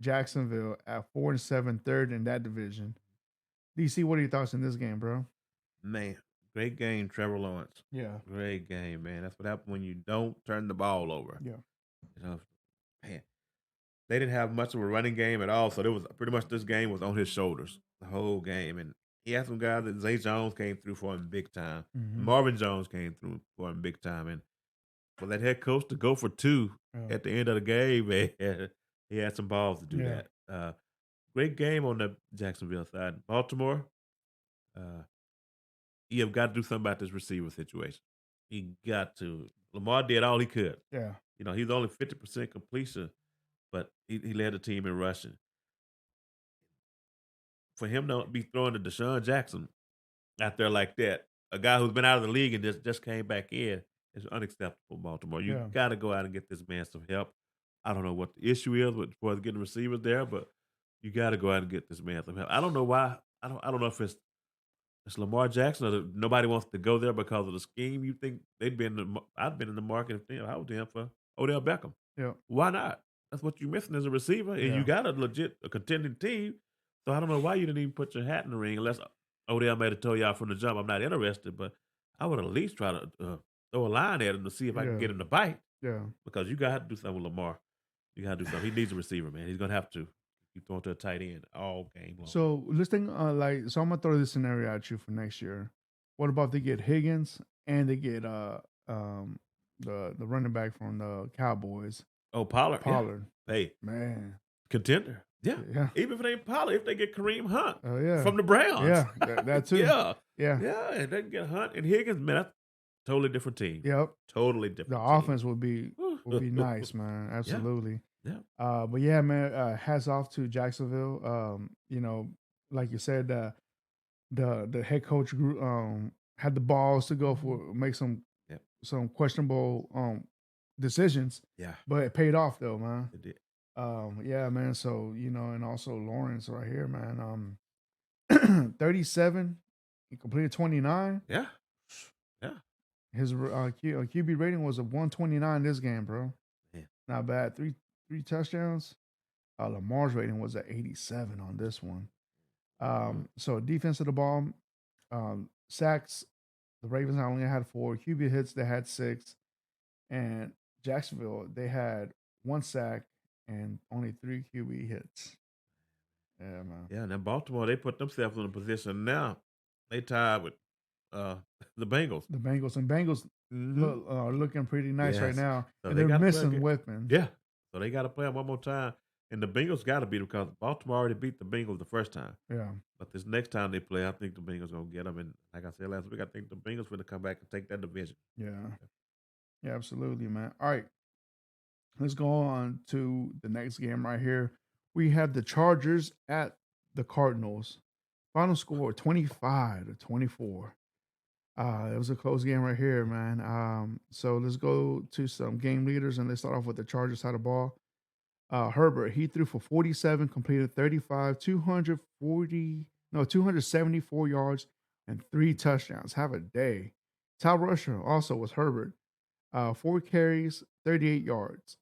Jacksonville at 4-7, third in that division. DC, what are your thoughts in this game, bro? Man, great game, Trevor Lawrence. Yeah, Great game, man. That's what happens when you don't turn the ball over. yeah, You know, man, they didn't have much of a running game at all, so there was pretty much this game was on his shoulders the whole game. And he had some guys that Zay Jones came through for him big time. hmm Marvin Jones came through for him big time. And for that head coach to go for two yeah, at the end of the game, man, he had some balls to do yeah, that. Great game on the Jacksonville side. Baltimore, uh, you have got to do something about this receiver situation. You got to. Lamar did all he could. yeah, He's only 50% completion, but he led the team in rushing. For him to be throwing to Deshaun Jackson out there like that, a guy who's been out of the league and just came back in, is unacceptable, Baltimore. You yeah, got to go out and get this man some help. I don't know what the issue is with for getting receivers there, but you got to go out and get this man some help. I don't know why. I don't know if it's Lamar Jackson or nobody wants to go there because of the scheme. You think they'd been I'd been in the market if I was there for Odell Beckham. yeah, Why not? That's what you're missing as a receiver, and you yeah, got a contending team. So I don't know why you didn't even put your hat in the ring unless Odell might have told y'all from the jump, I'm not interested, but I would at least try to throw a line at him to see if I can yeah, get him to bite yeah. because you got to do something with Lamar. You got to do something. He needs a receiver, man. He's gonna have to keep throwing to a tight end all game long. So let's think so I'm gonna throw this scenario at you for next year. What about if they get Higgins and they get um the running back from the Cowboys, Oh, Pollard, yeah. Pollard? Hey, Man, contender. Yeah. yeah, Even if it ain't Pollard, if they get Kareem Hunt oh yeah, from the Browns. yeah, that too. Yeah. Yeah, Yeah. And they can get Hunt and Higgins, man, that's a totally different team. yep. Totally The different team. offense would be nice, man. Yeah. Absolutely. Yeah. But yeah, man. Hats off to Jacksonville. Like you said, the head coach had the balls to go for make Yep. some questionable decisions, Yeah. but it paid off though, man. It did. Yeah, man. So and also Lawrence right here, man. 37, he completed 29. Yeah. Yeah. His QB rating was a 129 this game, bro. Man. Not bad. Three touchdowns. Lamar's rating was at 87 on this one. So defense of the ball, sacks. The Ravens only had four. QB hits, they had six. And Jacksonville, they had one sack and only three QB hits. Yeah, man. Yeah. Now Baltimore, they put themselves in a position now. They tied with uh the Bengals. The Bengals Mm-hmm. are looking pretty nice right Yes. now, So and they they're got to play missing again. weapons. Yeah. So they got to play them one more time. And the Bengals got to beat them because Baltimore already beat the Bengals the first time. Yeah, But this next time they play, I think the Bengals gonna get them. And like I said last week, I think the Bengals going to come back and take that division. yeah, yeah, absolutely, man. All right, let's go on to the next game right here. We have the Chargers at the Cardinals. Final score 25-24. It was a close game right here, man. So let's go to some game leaders and let's start off with the Chargers side of the ball. Herbert, he threw for 47, completed 35, 274 yards, and three touchdowns. Have a day. Top rusher also was Herbert. Four carries, 38 yards.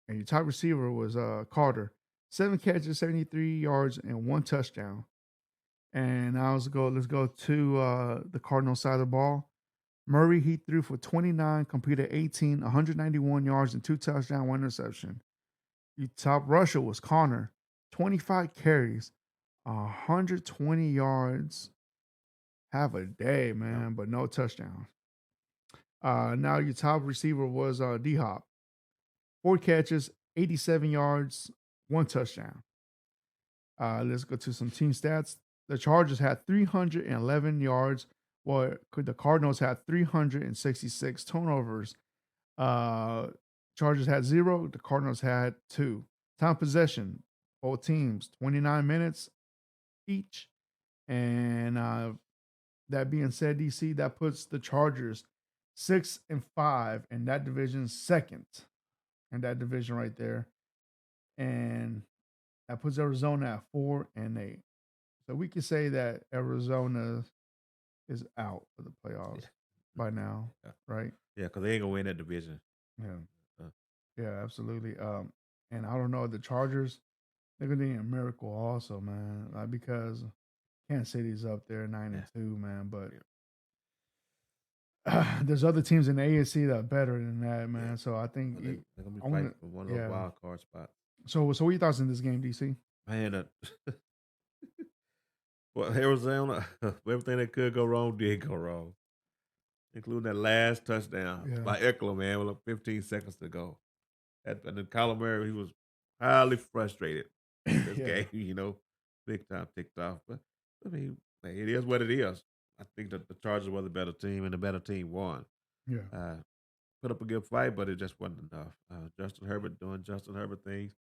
And your top receiver was Carter. Seven catches, 73 yards, and one touchdown. And now let's go to the Cardinals side of the ball. Murray, he threw for 29, completed 18, 191 yards, and two touchdowns, one interception. Your top rusher was Connor, 25 carries, 120 yards. Have a day, man, but no touchdowns. Now your top receiver was D Hop, four catches, 87 yards, one touchdown. Let's go to some team stats. The Chargers had 311 yards, while the Cardinals had 366 turnovers. Chargers had zero. The Cardinals had two. Time possession, both teams, 29 minutes each. And that being said, DC, that puts the Chargers 6-5 in that division, second in that division right there. And that puts Arizona at 4-8. So we can say that Arizona is out of the Yeah. playoffs by now, Yeah. right? Yeah, because they ain't gonna win that division. Yeah. Uh, Yeah, absolutely. And I don't know, the Chargers, they're gonna need a miracle also, man. Because Kansas City's up there 9 yeah, and 2, man. But yeah, there's other teams in the AFC that are better than that, yeah. man. So I think Well, they're gonna be I'm fighting gonna, for one of those yeah. wild card spots. So what are your thoughts in this game, DC? Man, well, Arizona, everything that could go wrong did go wrong, including that last touchdown Yeah, by Eckler, man, with like 15 seconds to go. And then Kyler Murray, he was highly frustrated with this yeah, game, big time ticked off. But I mean, man, it is what it is. I think that the Chargers were the better team, and the better team won. yeah, Uh, Put up a good fight, but it just wasn't enough. Justin Herbert doing Justin Herbert things.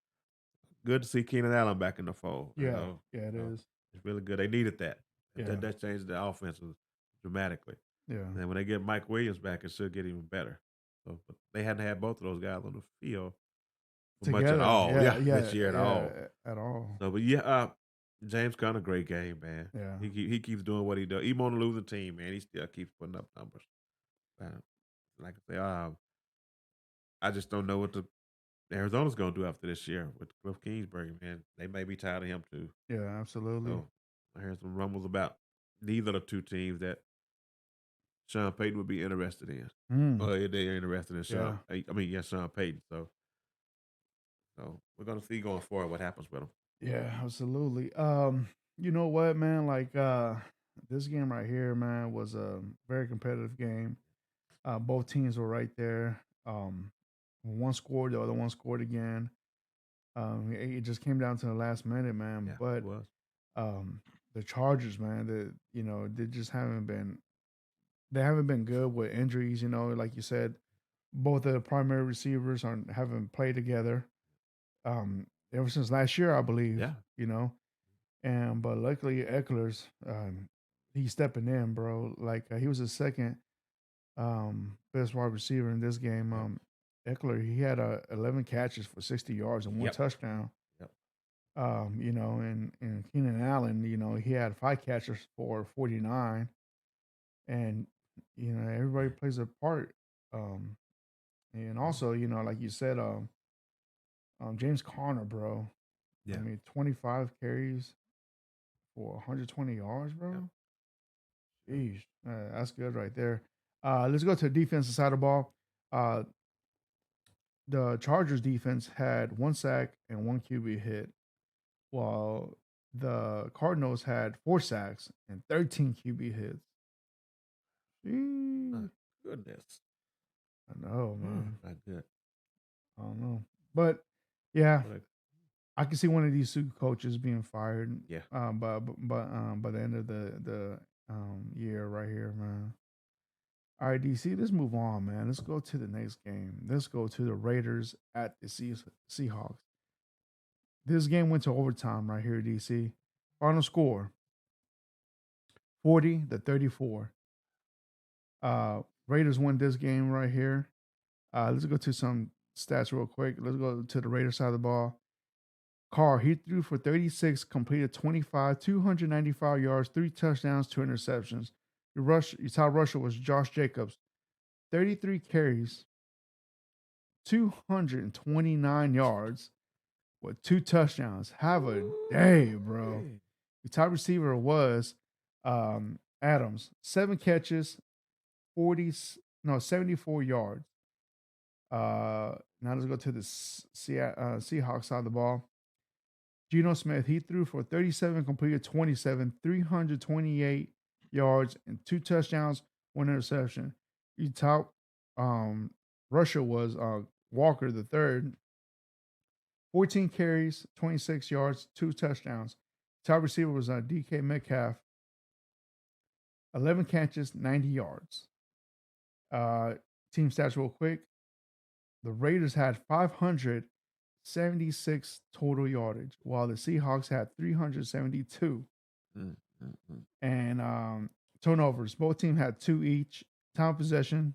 Good to see Keenan Allen back in the fold. yeah, yeah. It is. It's really good. They needed that. Yeah, That changed the offense dramatically. yeah. And when they get Mike Williams back, it should get even better. So, but they hadn't had both of those guys on the field for much at Together, all. yeah, Yeah, yeah, this year at all. yeah. At all. So, but yeah, James Conner, great game, man. Yeah, He keeps doing what he does. Even on a losing team, man, he still keeps putting up numbers. Uh, like I say, I just don't know what Arizona's going to do after this year with Cliff Kingsbury, man. They may be tired of him too. yeah. Absolutely. So I heard some rumbles about these are the two teams that Sean Payton would be interested in. Mm, Or they're interested in Sean. yeah, Sean Payton. So we're gonna see going forward what happens with him. yeah. Absolutely. You know what, man? Like, this game right here, man, was a very competitive game. Both teams were right there. One scored, the other one scored again. It just came down to the last minute, man. Yeah, it But was. um, the Chargers, man, they just haven't been good with injuries. Like you said, both the primary receivers haven't played together. Ever since last year, I believe. Yeah. And but luckily Eckler's he's stepping in, bro. Like he was the second best wide receiver in this game. Yep. Eckler, he had 11 catches for 60 yards and one Yep. touchdown. Yep. And Keenan Allen, he had 5 catches for 49, and everybody plays a part. Um, and Yeah. also, like you said, James Conner, bro. I Yeah. mean, 25 carries for 120 yards, Yep. bro. Sure. Jeez, that's good right there. Let's go to the defensive side of the ball. Uh, the Chargers defense had 1 sack and 1 QB hit, while the Cardinals had 4 sacks and 13 QB hits. My Sheesh. goodness. I know, Oh, man. not good. I don't know, but yeah, But I can see one of these two coaches being fired. yeah. By the end of the year right here, man. All right, DC, let's move on, man. Let's go to the next game. Let's go to the Raiders at the Seahawks. This game went to overtime right here, DC. Final score 40-34. Raiders won this game right here. Let's go to some stats real quick. Let's go to the Raiders side of the ball. Carr, he threw for 36, completed 25, 295 yards, 3 touchdowns, 2 interceptions. Your top rusher was Josh Jacobs, 33 carries, 229 yards with 2 touchdowns. Have a day, bro. Ooh-wee. The top receiver was Adams, 7 catches, 40, no, 74 yards. Now let's go to the Seahawks side of the ball. Geno Smith, he threw for 37, completed 27, 328 yards, and 2 touchdowns, 1 interception. Your top rusher was Walker the third, 14 carries, 26 yards, 2 touchdowns. Top receiver was DK Metcalf, 11 catches, 90 yards. Uh, Team stats real quick. The Raiders had 576 total yardage, while the Seahawks had 372. Mm. Mhm. And turnovers. Both teams had two each. Time of possession,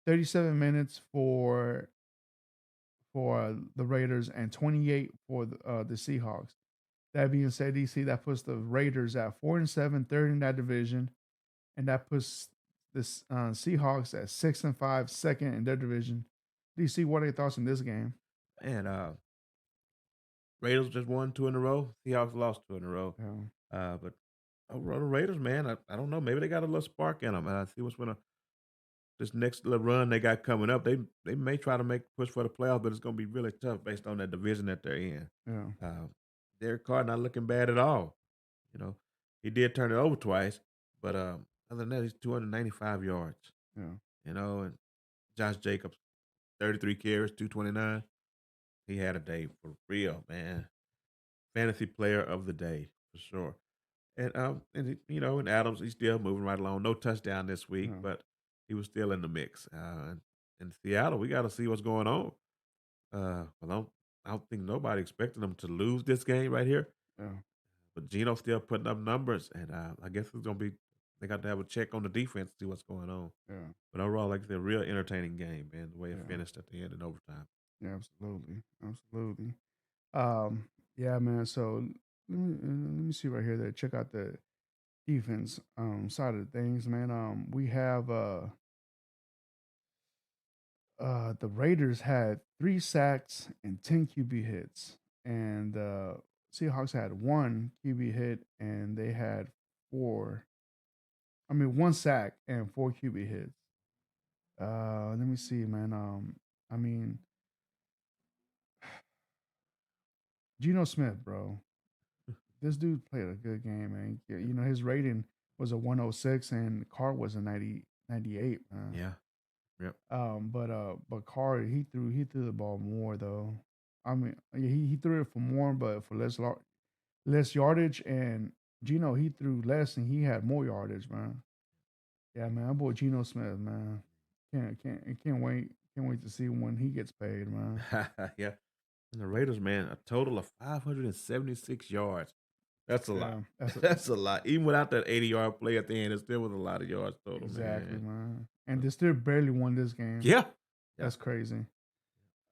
37 minutes for the Raiders and 28 for the Seahawks. That being said, DC, that puts the Raiders at 4-7, third in that division, and that puts the Seahawks at 6-5, second in their division. DC, what are your thoughts on this game? And Raiders just won 2 in a row. Seahawks lost 2 in a row. Yeah, But overall, the Raiders, man, I don't know. Maybe they got a little spark in them. And I see what's gonna this next little run they got coming up. They may try to make push for the playoffs, but it's gonna be really tough based on that division that they're in. yeah, Uh, Derek Carr not looking bad at all. You know, he did turn it over twice, but other than that, he's 295 yards. yeah, You know, and Josh Jacobs, 33 carries, 229. He had a day for real, man. Fantasy player of the day for sure. And Adams, he's still moving right along. No touchdown this week, yeah, but he was still in the mix. And in Seattle, we got to see what's going on. Well, I don't think nobody expected them to lose this game right here. yeah, But Gino's still putting up numbers, and I guess it's gonna be they got to have a check on the defense, see what's going on. yeah, But overall, like I said, real entertaining game, man. The way it yeah, finished at the end in overtime. yeah, absolutely, absolutely. Um, yeah, man. So let me see right here. That check out the defense side of things, man. We have the Raiders had 3 sacks and 10 QB hits, and Seahawks had 1 QB hit, and they had four. I mean, 1 sack and 4 QB hits. Let me see, man. I mean, Geno Smith, bro. This dude played a good game, man. You know, his rating was a 106, and Carr was a 98, man. Yeah. Yep. But Carr he threw the ball more though. I mean, yeah, he threw it for more, but for less yardage. And Gino he threw less and he had more yardage, man. Yeah, man, that boy Geno Smith, man. Can't wait to see when he gets paid, man. Yeah. And the Raiders, man, a total of 576 yards. That's a lot. Yeah, that's That's a lot. Even without that 80-yard play at the end, it still was a lot of yards total, exactly, man. man. And they still barely won this game. Yeah. Yeah. That's crazy.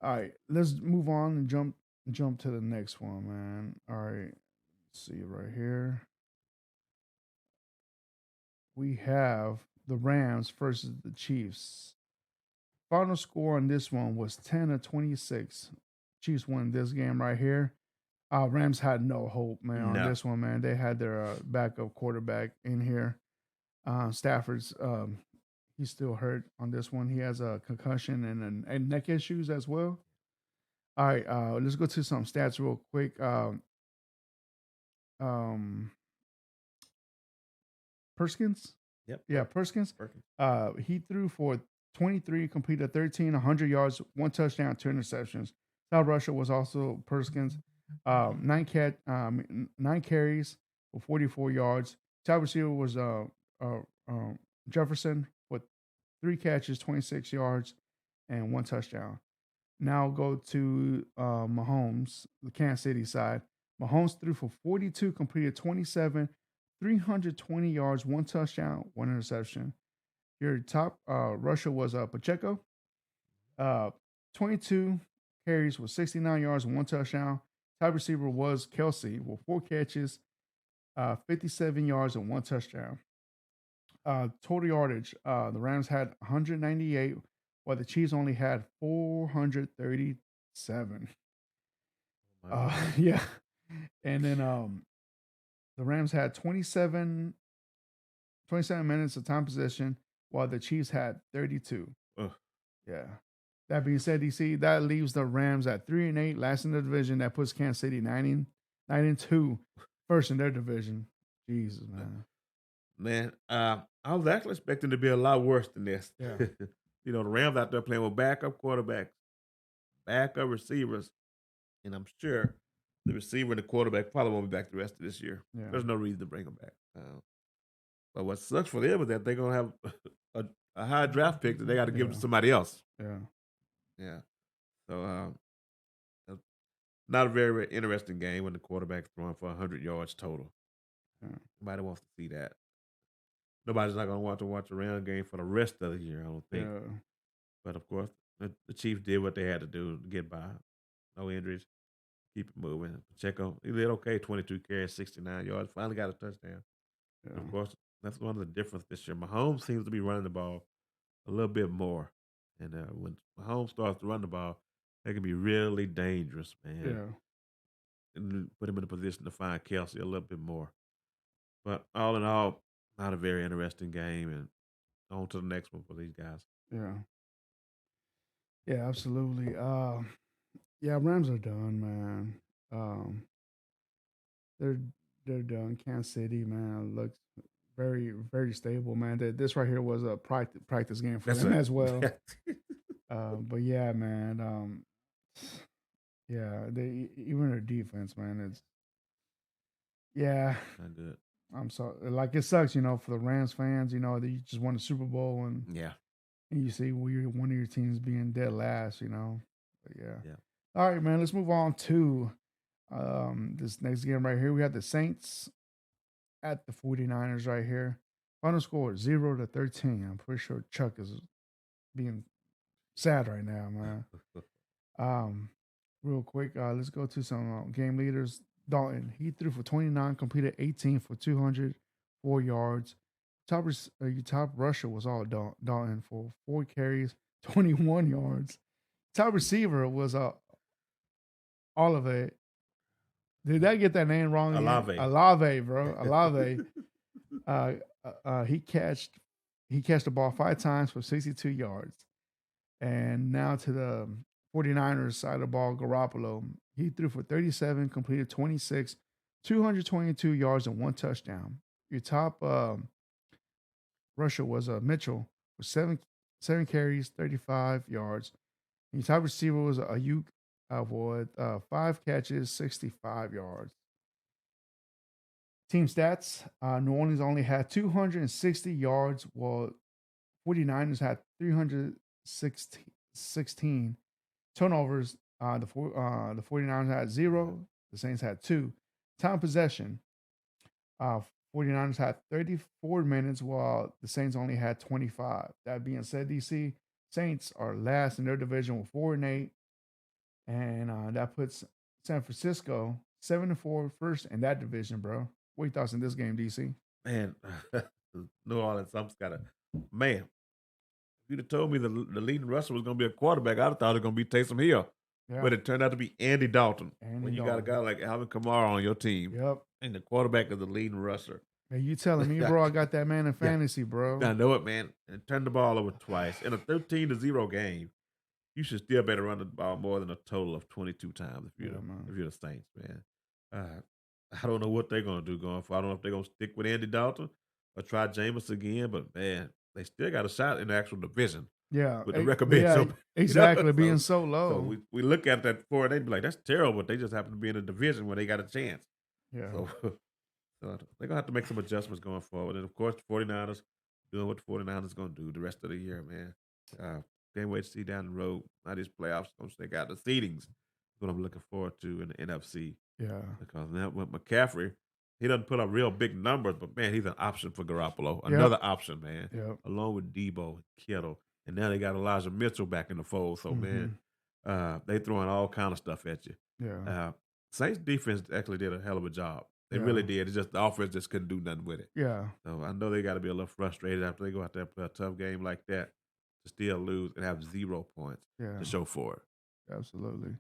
All right, let's move on and jump to the next one, man. All right, see right here. We have the Rams versus the Chiefs. Final score on this one was 10-26. Chiefs won this game right here. Rams had no hope, man, on No. this one, man. They had their backup quarterback in here. Stafford's he's still hurt on this one. He has a concussion and neck issues as well. All right, let's go to some stats real quick. Um, Perskins. Yep. Yeah, Perskins. Working. He threw for 23, completed 13, 100 yards, 1 touchdown, 2 interceptions. South Russia was also Perskins. 9 carries for 44 yards. Top receiver was uh, Jefferson with 3 catches, 26 yards, and 1 touchdown. Now go to Mahomes, the Kansas City side. Mahomes threw for 42, completed 27, 320 yards, 1 touchdown, 1 interception. Your top rusher was Pacheco. Uh, 22 carries with 69 yards and 1 touchdown. Top receiver was Kelsey with 4 catches, 57 yards and 1 touchdown. Total yardage, the Rams had 198, while the Chiefs only had 437. Oh my goodness. Yeah. And then the Rams had 27 minutes of time possession, while the Chiefs had 32. Ugh. Yeah. That being said, DC, that leaves the Rams at 3-8, last in the division. That puts Kansas City 9-2, first in their division. Jesus, man. Man, I was actually expecting to be a lot worse than this. Yeah. The Rams out there playing with backup quarterbacks, backup receivers, and I'm sure the receiver and the quarterback probably won't be back the rest of this year. Yeah. There's no reason to bring them back. But what sucks for them is that they're gonna have a, a high draft pick that they got to give to Yeah. somebody else. Yeah. Yeah. So uh, not a very, very interesting game when the quarterback's throwing for 100 yards total. Yeah. Nobody wants to see that. Nobody's not gonna want to watch a round game for the rest of the year, I don't think. Yeah. But of course, the Chiefs did what they had to do to get by. No injuries, keep it moving. Pacheco, he did okay, 22 carries, 69 yards. Finally got a touchdown. Yeah. Of course, that's one of the difference this year. Mahomes seems to be running the ball a little bit more, and when Mahomes starts to run the ball, they can be really dangerous, man, Yeah. and put him in a position to find Kelsey a little bit more. But all in all, not a very interesting game, and on to the next one for these guys. Yeah. Yeah, absolutely. Yeah, Rams are done, man. Um, they're they're done. Kansas City, man, looks very stable, man. This right here was a practice game for That's them a as well. But yeah, man. Yeah, they even their defense, man. It's yeah. not good. I'm sorry. Like it sucks, for the Rams fans. That you just won the Super Bowl Yeah, and you see one of your teams being dead last. But yeah. yeah. All right, man. Let's move on to this next game right here. We have the Saints at the 49ers right here. Final score 0-13. I'm pretty sure Chuck is being sad right now, man. Um, Real quick, let's go to some game leaders. Dalton, he threw for 29, completed 18 for 204 yards. Your top rusher was all Dalton for 4 carries, 21 yards. Top receiver was Olive. Did I get that name wrong again? Alave. Alave, bro. Alave. Uh, he catched the ball 5 times for 62 yards. And now to the 49ers side of the ball, Garoppolo. He threw for 37, completed 26, 222 yards and 1 touchdown. Your top rusher was Mitchell with seven carries, 35 yards. And your top receiver was Ayuk with 5 catches, 65 yards. Team stats, New Orleans only had 260 yards, while 49ers had 316 turnovers. The 49ers had 0. The Saints had 2. Time possession, uh, 49ers had 34 minutes, while the Saints only had 25. That being said, DC Saints are last in their division with 4-8, and that puts San Francisco 7-4, first in that division, bro. What you thoughts in this game, DC? Man, New Orleans, I'm just got to, man, if you'd have told me the leading rusher was going to be a quarterback, I'd have thought it was going to be Taysom Hill. Yeah, But it turned out to be Andy Dalton. Andy When you got a guy Dalton. like Alvin Kamara on your team, Yep. and the quarterback is the leading rusher. Hey, you telling me, bro? I got that man in Yeah, fantasy, bro. I know it, man. And turned the ball over twice in a 13-0 game. You should still better run the ball more than a total of 22 times if Yeah, man. you're the Saints, man. I don't know what they're gonna do going for. I don't know if they're gonna stick with Andy Dalton or try Jameis again, but man, they still got a shot in the actual division Yeah, with the record being yeah, so exactly. Being so so so low. we look at that four and they'd be like, that's terrible, but they just happen to be in a division where they got a chance. Yeah, So so they're gonna have to make some adjustments going forward. And of course the 49ers doing what the 49ers gonna do the rest of the year, man. Can't wait to see down the road. Not these playoffs, don't they got the seedings. What I'm looking forward to in the NFC. yeah, Because now with McCaffrey, he doesn't put up real big numbers, but man, he's an option for Garoppolo. yep, Another option, man. yep, Along with Debo, Kittle. And now they got Elijah Mitchell back in the fold. So man, hmm, they throwing all kind of stuff at you. yeah, Uh, Saints defense actually did a hell of a job. They really yeah, did. It's just the offense just couldn't do nothing with it. yeah, So I know they got to be a little frustrated after they go out there and play a tough game like that to still lose and have 0 points yeah, to show for it. absolutely.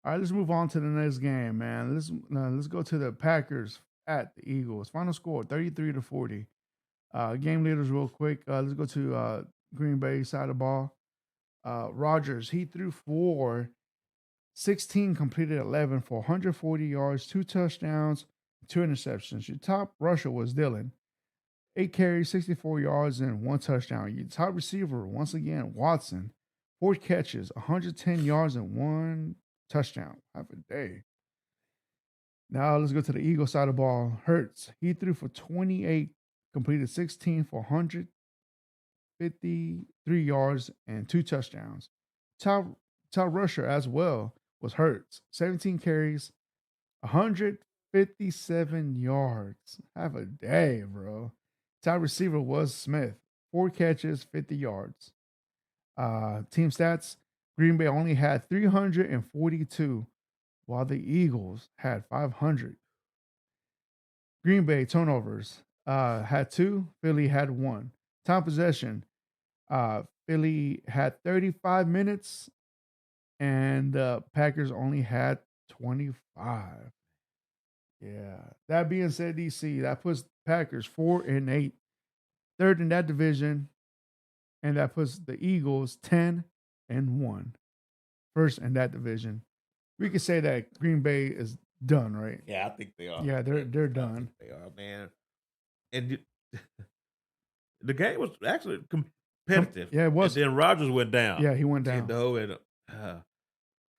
All right, let's move on to the next game, man. Let's go to the Packers at the Eagles. Final score 33-40. Game leaders, real quick. Let's go to Green Bay side of the ball. Rogers, he threw for 16, completed 11 for 140 yards, 2 touchdowns, 2 interceptions. Your top rusher was Dylan. 8 carries, 64 yards, and 1 touchdown. Your top receiver, once again, Watson. 4 catches, 110 yards, and 1 touchdown. Have a day. Now let's go to the Eagle side of the ball. Hurts. He threw for 28, completed 16 for 153 yards and 2 touchdowns. Top rusher as well was Hurts. 17 carries, 57 yards. Have a day, bro. Top receiver was Smith. 4 catches, 50 yards. Team stats, Green Bay only had 342, while the Eagles had 500. Green Bay turnovers had 2, Philly had 1. Time possession, Philly had 35 minutes, and Packers only had 25. Yeah. That being said, DC, that puts Packers 4-8, third in that division, and that puts the Eagles 10-1, first in that division. We could say that Green Bay is done, right? Yeah, I think they are. Yeah, they're I think done. they are, man. And the game was actually competitive, Yeah, it and was. then Rodgers went down. Yeah, he went You down. know, and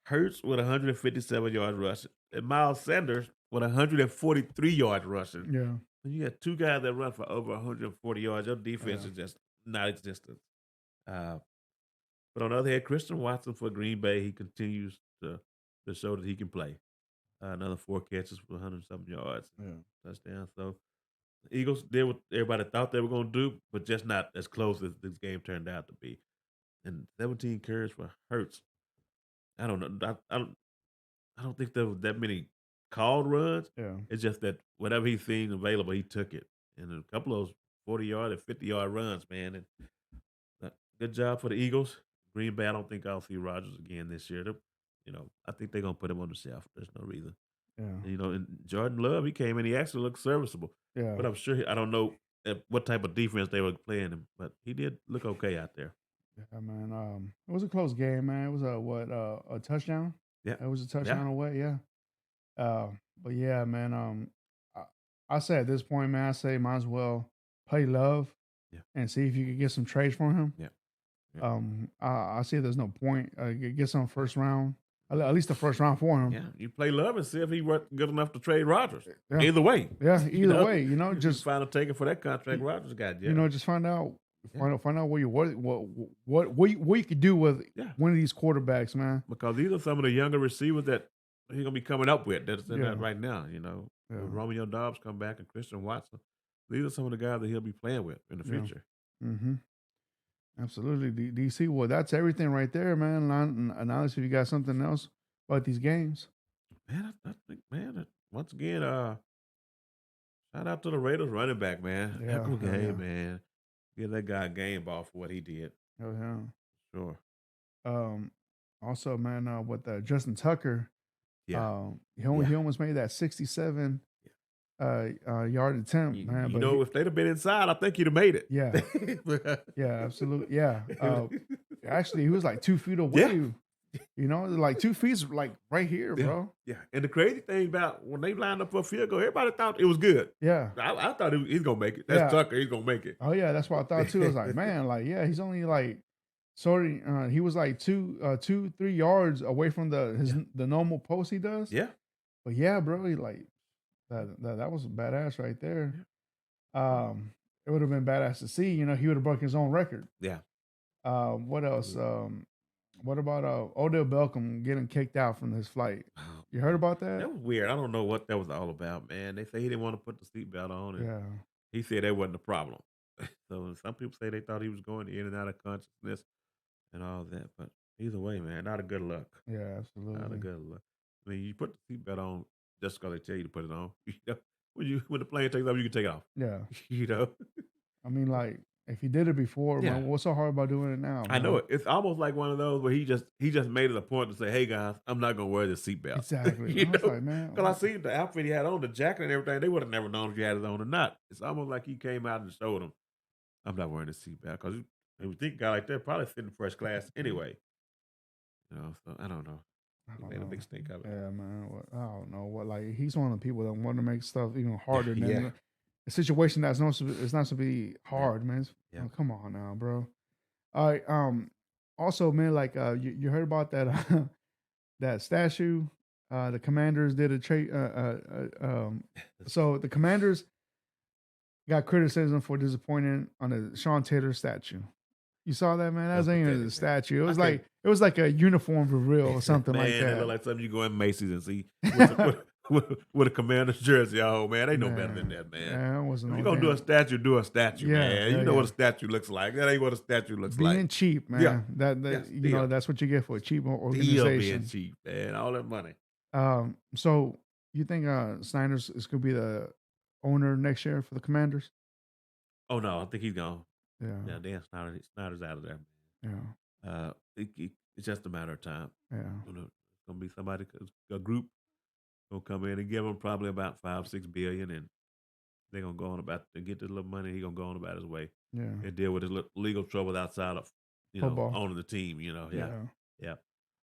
Hurts with 157 yards rushing, and Miles Sanders with 143 yards rushing. Yeah, When you got two guys that run for over 140 yards, your defense yeah, is just not existent. Uh, but on the other hand, Christian Watson for Green Bay, he continues to show that he can play. Another 4 catches for 100 something yards, yeah, touchdown. So the Eagles did what everybody thought they were going to do, but just not as close as this game turned out to be. And 17 carries for Hurts. I don't know. I don't think there was that many called runs. yeah, It's just that whatever he seen available, he took it. And a couple of those 40-yard and 50-yard runs, man. And good job for the Eagles. Green Bay, I don't think I'll see Rodgers again this year. I think they're gonna put him on the shelf. There's no reason. yeah, And Jordan Love, he came in, he actually looked serviceable. yeah. But I'm sure I don't know what type of defense they were playing him, but he did look okay out there. Yeah, man. It was a close game, man. It was a touchdown. Yeah. It was a Yeah. touchdown away. Yeah. But yeah, man. I, I say at this point, man, I say might as well play Love Yeah. and see if you could get some trades for him. Yeah. Yeah. I see there's no point. Get some first round, at least the first round for him. Yeah, you play Love and see if he was good enough to trade Rodgers. Yeah. Either way. Yeah, You either know? way, Just final taker for that contract Rodgers got. Yeah. just find out, Yeah. find out what you could do with Yeah. one of these quarterbacks, man. Because these are some of the younger receivers that he's gonna be coming up with that's in Yeah. that right now, Yeah. When Romeo Dobbs come back and Christian Watson. These are some of the guys that he'll be playing with in the Yeah. future. Mm-hmm. Absolutely, DC. Well, that's everything right there, man. Now, if you got something else about these games, Man, I think, man, once again, shout out to the Raiders running back, man. yeah, Heck of a hell game, yeah, man. Give that guy a game ball for what he did. hell yeah. Sure. Um, Also, man, with Justin Tucker, Yeah. he Yeah. almost made that 67 yard attempt, man. But If they'd have been inside, I think he'd have made it. yeah, yeah, absolutely, yeah. Actually, he was like 2 feet Yeah. away. Like 2 feet's like right here, Yeah. bro. Yeah. And the crazy thing about when they lined up for a field goal, everybody thought it was good. Yeah. I thought he's gonna make it. That's Yeah. Tucker. He's gonna make it. Oh yeah, that's what I thought too. I was like, man, like yeah, he's only like he was like 3 yards away from the normal post he does. Yeah. But yeah, bro, he like that was badass right there. It would have been badass to see. He would have broken his own record. Yeah. What else? What about Odell Beckham getting kicked out from his flight? Oh, You heard about that? that was weird. I don't know what that was all about, man. They say he didn't want to put the seatbelt on, and Yeah, he said that wasn't a problem. So some people say they thought he was going in and out of consciousness and all that. But either way, man, not a good look. yeah, Not a absolutely. good look. I mean, you put the seatbelt on just because they tell you to put it on. When the plane takes off, you can take it off. Yeah, You know. I mean, like if he did it before, Yeah. man, what's so hard about doing it now? I know man? it. It's almost like one of those where he just made it a point to say, "Hey guys, I'm not gonna wear the seatbelt." Exactly. You I was know? like, man, Because I seen the outfit he had on, the jacket and everything. They would have never known if you had it on or not. It's almost like he came out and showed them, "I'm not wearing the seatbelt," because they would think a guy like that probably sitting in first class anyway. So I don't know. I He don't made a know. big stink of it. Yeah, man. I don't know what. Like he's one of the people that want to make stuff even harder than Yeah. a situation that's not it's not supposed to be hard, man. Yeah. Come on now, bro. All right. Also, man, like you heard about that that statue. The Commanders did a trade. So the Commanders got criticism for disappointing on the Sean Taylor statue. You saw that, man? That That's was ain't even pathetic, a man. statue. I can't- it was like a uniform reveal or something Man, like it that. looked like something you go in Macy's and see with a Commander's jersey. Oh man, they know better than Man, that, man. man, it wasn't If you're no gonna damn. do a statue, Yeah, man. yeah, You know what yeah. a statue looks like. That ain't what a statue looks like. Being cheap, Yeah, man. yeah, That that's what you get for a cheap still being organization. cheap, man. All that money. So you think Snyder's is gonna be the owner next year for the Commanders? Oh no, I think he's gone. Yeah, Yeah, Dan Snyder's out of there. yeah, It's just a matter of time. yeah, You know, it's gonna be somebody, a group gonna come in and give him probably about 5-6 billion, and they're gonna go on about to get this little money. He gonna go on about his way yeah. and deal with his legal trouble outside of Football. owning the team. Yeah, Yeah. yeah,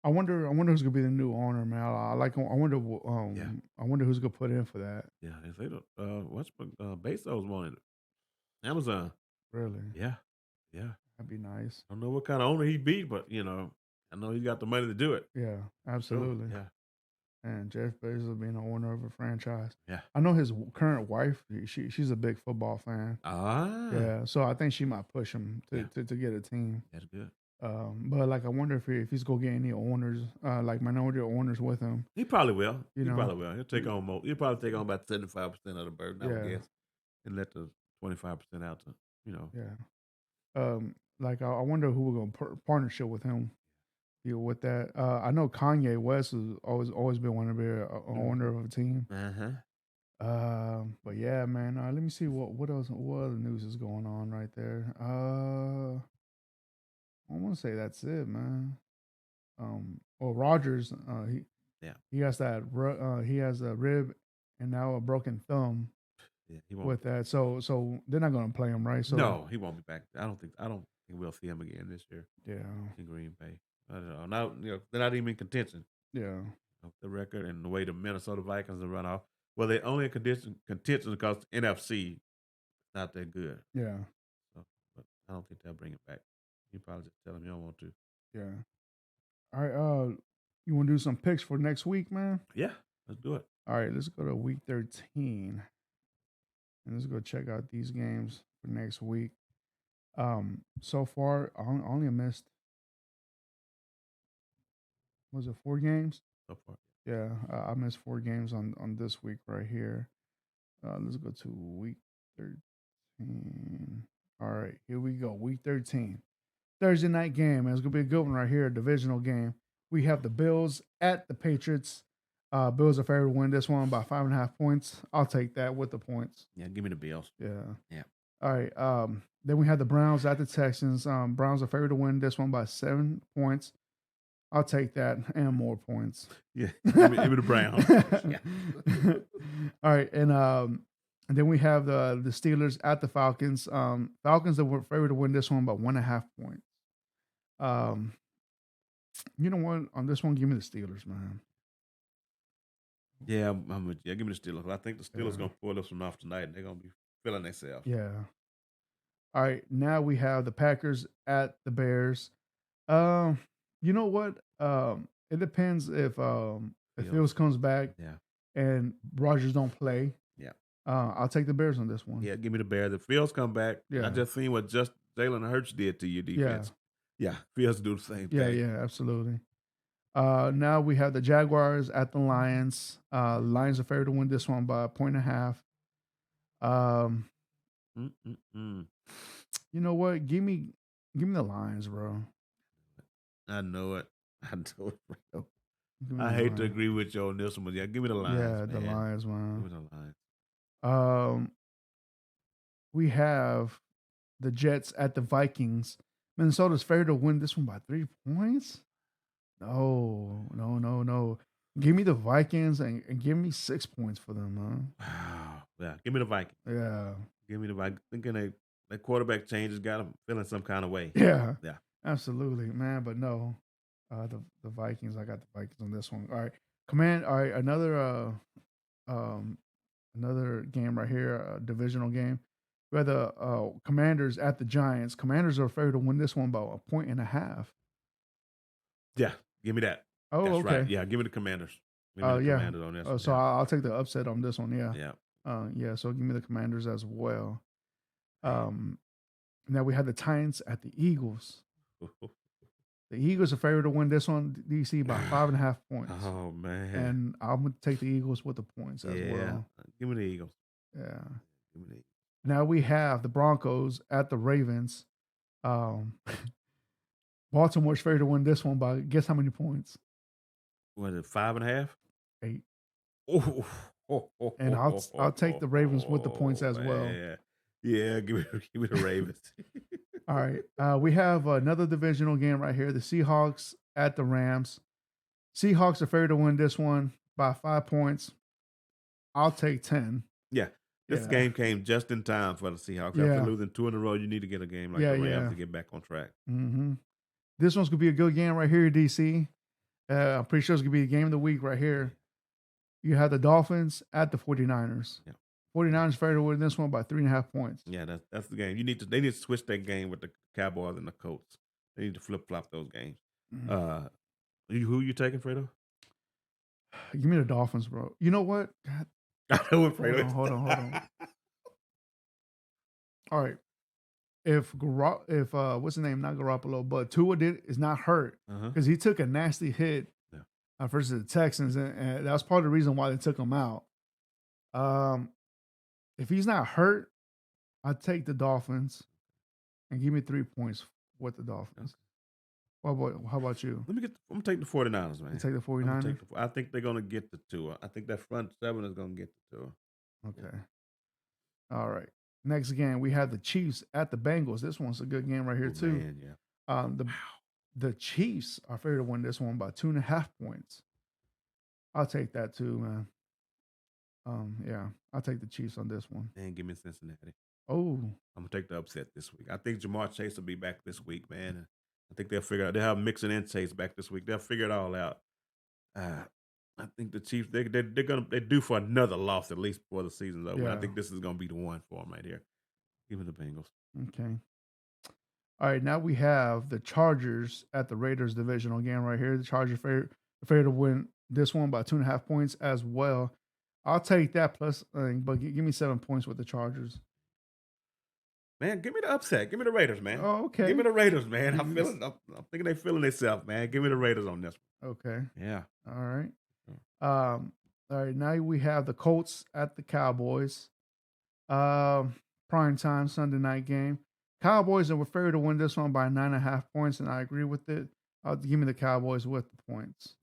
I wonder who's gonna be the new owner, man. I like. yeah, I wonder who's gonna put in for that. yeah. If they don't, what's Bezos wanted Amazon? Really, Yeah, yeah. that'd be nice. I don't know what kind of owner he be, but I know he's got the money to do it. Yeah, For sure. absolutely. Yeah, And Jeff Bezos being the owner of a franchise. yeah. I know his current wife. She's a big football fan. Ah, Yeah, so I think she might push him yeah. to get a team. That's good. But like, I wonder if he's gonna get any owners, like minority owners with him. He probably will. You He know, probably will. He'll take on more. He'll probably take on about 75% of the burden, I would yeah, guess, and let the 25% out to you know. yeah. Like I wonder who we're gonna partnership with him. With that, I know Kanye West has always been one to be a Mhm. owner of a team. Uh-huh. But yeah, man. Let me see what else, what other news is going on right there. I want to say that's it, man. Well, Rogers, Yeah. he has he has a rib and now a broken thumb Yeah. He won't be with back. that. So they're not gonna play him, right? So No, he won't be back. I don't think we'll see him again this year yeah, in Green Bay. I don't know. Now, they're not even in contention yeah, of the record and the way the Minnesota Vikings have run off. Well, they're only in contention because the NFC is not that good. yeah, So, but I don't think they'll bring it back. You probably just tell him you don't want to. yeah. All right. You want to do some picks for next week, man? Yeah, let's do it. All right, let's go to week 13 and let's go check out these games for next week. So far, I only missed, was it 4 games? So far. Yeah, I missed 4 games on this week right here. Let's go to week 13. All right, here we go. Week 13. Thursday night game. It's gonna be a good one right here, a divisional game. We have the Bills at the Patriots. Bills are favored to win this one by 5.5 points. I'll take that with the points. Yeah, give me the Bills. Yeah. Yeah. All right. Then we have the Browns at the Texans. Browns are favored to win this one by 7 points. I'll take that and more points. Yeah, give me the Browns. Yeah. All right, and then we have the Steelers at the Falcons. Falcons that were favored to win this one by 1.5 points. You know what? On this one, give me the Steelers, man. Yeah, yeah, give me the Steelers. I think the Steelers Yeah. gonna pull this one off tonight, and they're gonna be feeling themselves. Yeah. All right, now we have the Packers at the Bears. Um, you know what? It depends if Fields comes back Yeah, and Rogers don't play. yeah, I'll take the Bears on this one. yeah. Give me the Bears. The Fields come back. Yeah. I just seen what just Jalen Hurts did to your defense. Yeah, Fields do the same Yeah, thing. yeah, absolutely. Now we have the Jaguars at the Lions. Lions are favored to win this one by 1.5. Mm-mm-mm. You know what? Give me the Lions, bro. I know it. I know it, Fredo. Give me I the hate to Lions. agree with you on this one, but yeah, give me the Lions, Yeah, the man. Lions, Give man. me the Lions. We have the Jets at the Vikings. Minnesota's favored to win this one by 3 points. No, no, no, no. Give me the Vikings and give me 6 points for them, man. Wow. Yeah, give me the Vikings. Yeah, Give me the Vikings. Thinking that quarterback changes got them feeling some kind of way. yeah, Yeah. absolutely, man. But no, the Vikings. I got the Vikings on this one. All right, All right, another game right here, a divisional game. We have the Commanders at the Giants. Commanders are favored to win this one by 1.5 points. Yeah, give me that. Oh, That's okay. right. Yeah, give me the Commanders. Give me the Yeah. Commanders on this one. So Yeah. I'll take the upset on this one. Yeah. Yeah. Yeah. So give me the Commanders as well. Now we have the Titans at the Eagles. The The Eagles are favored to win this one, DC, by 5.5 points. Oh man. And I'm gonna take the Eagles with the points as Yeah. well. Give me the Eagles. Yeah. Give me the Eagles. Now we have the Broncos at the Ravens. Um, Baltimore's favored to win this one by guess how many points? What is it, 5.5? 8. Oh, And I'll take the Ravens with the points as well. man. Yeah, give me the Ravens. All right. We have another divisional game right here. The Seahawks at the Rams. Seahawks are favored to win this one by 5 points. I'll take 10. Yeah. This game came just in time for the Seahawks. After losing 2 in a row, you need to get a game like the Rams to get back on track. Mm-hmm. This one's going to be a good game right here, DC. I'm pretty sure it's going to be the game of the week right here. You have the Dolphins at the 49ers. Yeah. 49ers favored to win this one by 3.5 points. Yeah, that's the game. They need to switch that game with the Cowboys and the Colts. They need to flip-flop those games. Mm-hmm. Who you taking, Fredo? Give me the Dolphins, bro. You know what? God. I know what Fredo Hold on. All right. If what's his name? Not Garoppolo, but Tua is not hurt because he took a nasty hit versus the Texans, and that was part of the reason why they took him out. If he's not hurt, I'd take the Dolphins and give me 3 points with the Dolphins. How about you? I'm gonna take the 49ers, man. You take the 49ers? I think they're gonna get the Tua. I think that front seven is gonna get the Tua. Okay. All right. Next game, we have the Chiefs at the Bengals. This one's a good game right here, too. Man, yeah. The Chiefs are favored to win this one by 2.5 points. I'll take that too, man. Yeah, I'll take the Chiefs on this one. And give me Cincinnati. Oh. I'm gonna take the upset this week. I think Jamar Chase will be back this week, man. I think they'll figure out. They'll have Mixon and Chase back this week. They'll figure it all out. I think the Chiefs they're due for another loss at least before the season's over. Yeah. I think this is gonna be the one for them right here. Give me the Bengals. Okay. All right, now we have the Chargers at the Raiders divisional game right here. The Chargers favored to win this one by 2.5 points as well. I'll take that plus, but give me 7 points with the Chargers. Man, give me the upset. Give me the Raiders, man. Oh, okay. Give me the Raiders, man. I'm thinking they feeling themselves, man. Give me the Raiders on this one. Okay. Yeah. All right. All right. Now we have the Colts at the Cowboys. Prime time Sunday night game. Cowboys are favored to win this one by 9.5 points, and I agree with it. Give me the Cowboys with the points.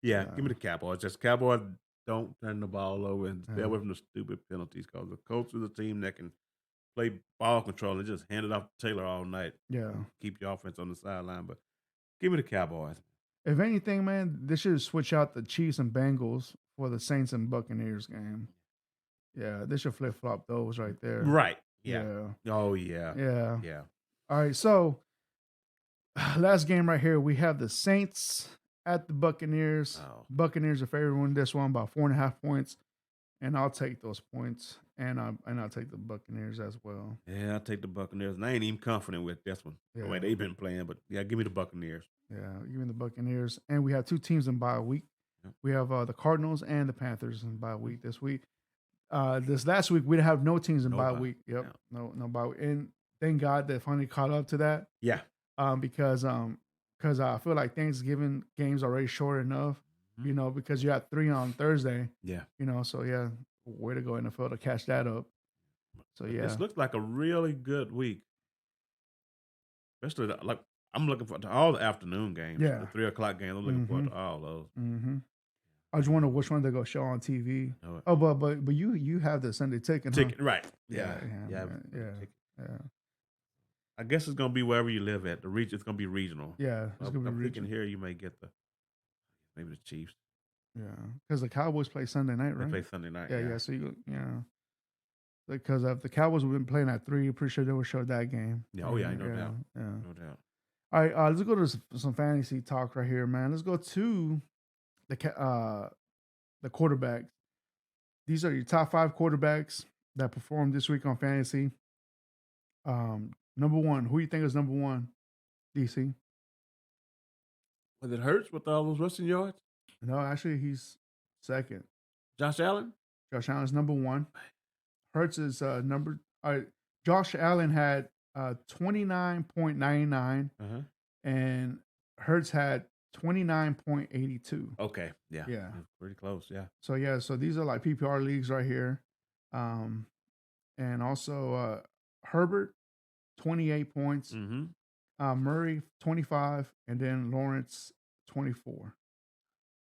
Yeah, give me the Cowboys. Just Cowboys don't turn the ball over and stay away from the stupid penalties because the Colts is a team that can play ball control and just hand it off to Taylor all night. Yeah. Keep your offense on the sideline. But give me the Cowboys. If anything, man, they should switch out the Chiefs and Bengals for the Saints and Buccaneers game. Yeah, they should flip-flop those right there. Right. Yeah. Oh, yeah. Yeah. Yeah. All right, so last game right here, we have the Saints at the Buccaneers. Oh. Buccaneers are favored to win this one by 4.5 points, and I'll take those points, and I'll take the Buccaneers as well. Yeah, I'll take the Buccaneers. And I ain't even confident with this one. Yeah. The way they've been playing, but yeah, give me the Buccaneers. Yeah, give me the Buccaneers. And we have two teams in bye week. Yep. We have the Cardinals and the Panthers in bye week this week. This last week we didn't have no teams in bye week. Yep, no bye week. And thank God they finally caught up to that. Yeah. Because I feel like Thanksgiving games are already short enough. You know, because you had 3 on Thursday. Yeah. You know, so yeah, way to go NFL to catch that up. So yeah, this looks like a really good week. Especially like I'm looking forward to all the afternoon games. Yeah. The 3 o'clock games. I'm looking forward to all those. Mm-hmm. I just wonder which one they're gonna show on TV. Oh, but you have the Sunday ticket, huh? Right? Yeah. I guess it's gonna be wherever you live at. It's gonna be regional. Yeah, it's gonna be regional. Thinking here you may get maybe the Chiefs. Yeah, because the Cowboys play Sunday night, right? They play Sunday night. Yeah. So because if the Cowboys have been playing at 3, pretty sure they would show that game. Yeah. Oh yeah, no doubt. Yeah, no doubt. All right, let's go to some fantasy talk right here, man. Let's go to the quarterbacks. These are your top 5 quarterbacks that performed this week on fantasy. Number 1, who do you think is number 1? DC. Was it Hurts with all those rushing yards? No, actually, he's second. Josh Allen? Josh Allen's number 1. Hurts is number. Josh Allen had 29.99, and Hurts had 29.82. Okay, yeah, Yeah. pretty close. Yeah. So these are like PPR leagues right here. Um, and also Herbert 28 points, Mm-hmm. Murray 25, and then Lawrence 24.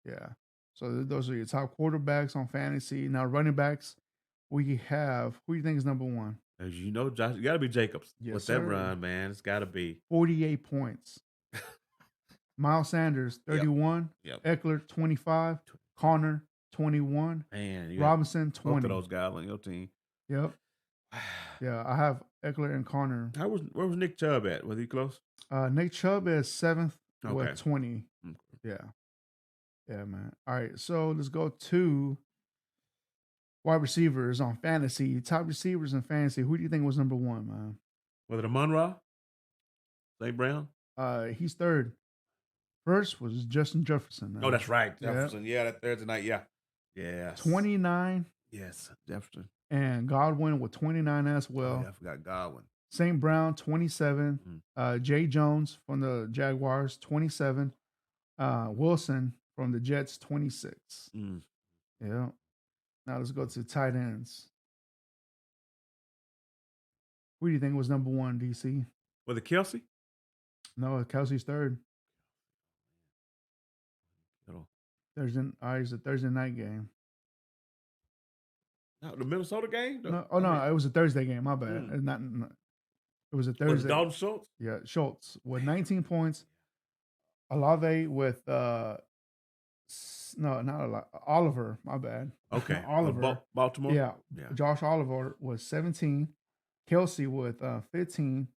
Yeah. So those are your top quarterbacks on fantasy. Now running backs, we have who do you think is number one? As you know, Josh, you got to be Jacobs Yes, with that sir. run, man. It's got to be. 48 points. Miles Sanders, Yep. 31. Yep. Eckler, 25. Connor, 21. Man, you got Robinson, both of 20. those guys on your team. Yep. Yeah, I have Eckler and Connor. Where was Nick Chubb at? Was he close? Nick Chubb is 7th Okay. with 20. Okay. Yeah. Yeah, man. All right, so let's go to wide receivers on fantasy. Top receivers in fantasy. Who do you think was number one, man? Was it Amon-Ra? St. Brown? He's third. First was Justin Jefferson. Oh, that's right. Yeah. Jefferson. Yeah, that Thursday night. Yeah. Yes. 29. Yes, Jefferson. And Godwin with 29 as well. Oh, yeah, I forgot Godwin. St. Brown, 27. Mm-hmm. Jay Jones from the Jaguars, 27. Wilson from the Jets, 26. Mm. Yeah. Now let's go to tight ends. Who do you think was number one, DC? Was it Kelsey? No, Kelsey's third. Kittle. It's a Thursday night game. No, the Minnesota game? No, it was a Thursday game. My bad. Mm. It's not. It was a Thursday. Was it Dalton Schultz? Yeah, Schultz with 19 points. Olave with no, not a lot. Oliver, my bad. Okay. Oliver. Baltimore? Yeah. Josh Oliver was 17. Kelsey with 15.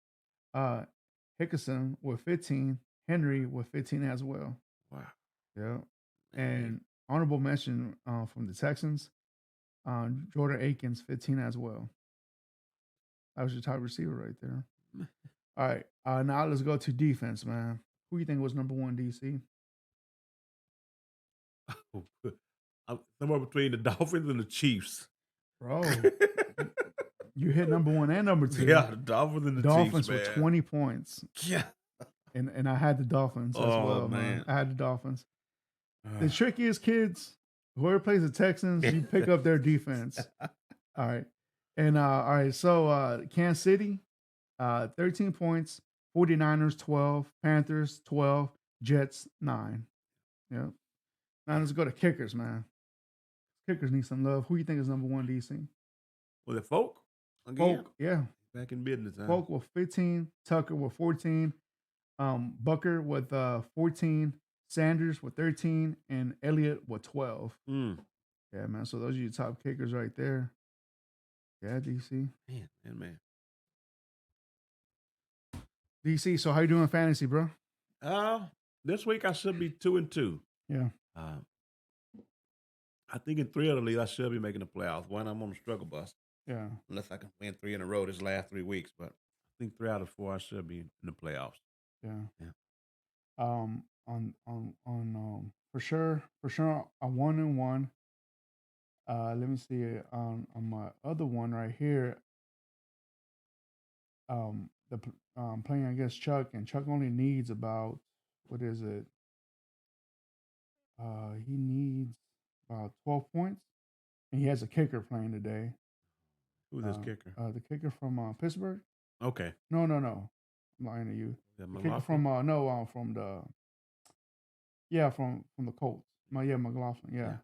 Hickerson with 15. Henry with 15 as well. Wow. Yeah. And honorable mention from the Texans, Jordan Akins, 15 as well. That was your top receiver right there. All right. Now let's go to defense, man. Who do you think was number one, DC? Somewhere between the Dolphins and the Chiefs. Bro, you hit number one and number two. Yeah, the Dolphins and the Dolphins Chiefs, with 20 points. Yeah. And I had the Dolphins as well, man. I had the Dolphins. The trick is, kids, whoever plays the Texans, you pick up their defense. All right. And all right, so Kansas City, 13 points, 49ers 12, Panthers 12, Jets 9. Yeah. Now let's go to kickers, man. Kickers need some love. Who you think is number one, DC? Was it Folk? Again? Folk, yeah. Back in business, huh? Folk with 15, Tucker with 14, Bucker with 14, Sanders with 13, and Elliott with 12. Mm. Yeah, man. So those are your top kickers right there. Yeah, DC. Man. DC, so how you doing in fantasy, bro? This week I should be 2-2. Yeah. I think in 3 of the leagues I should be making the playoffs. One, I'm on the struggle bus. Yeah. Unless I can win 3 in a row this last 3 weeks. But I think 3 out of 4 I should be in the playoffs. Yeah. For sure, I'm 1-1. Let me see on my other one right here. Playing against Chuck, and Chuck only needs about what is it? He needs about 12 points, and he has a kicker playing today. Who's this kicker? The kicker from Pittsburgh. Okay. No. I'm lying to you. The kicker from from the Colts. McLaughlin. Yeah.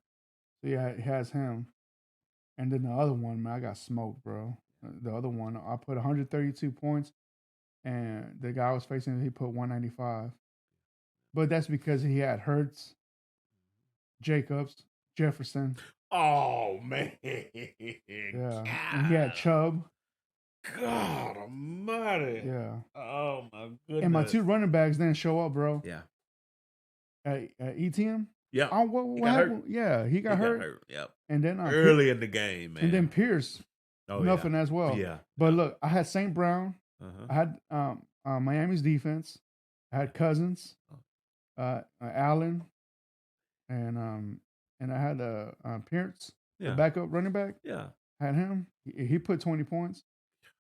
So yeah, it has him. And then the other one, man, I got smoked, bro. The other one, I put 132 points, and the guy I was facing, he put 195. But that's because he had Hurts, Jacobs, Jefferson. Oh, man. Yeah. And he had Chubb. God almighty. Yeah. Oh, my goodness. And my 2 running backs didn't show up, bro. Yeah. At ETM? Yeah. What happened? Yeah, he got hurt. Yep. And then early in the game, man. And then Pierce, nothing as well. Yeah. But look, I had St. Brown. I had Miami's defense. I had Cousins, Allen, and I had Pierce, the backup running back. Yeah. I had him. He put 20 points,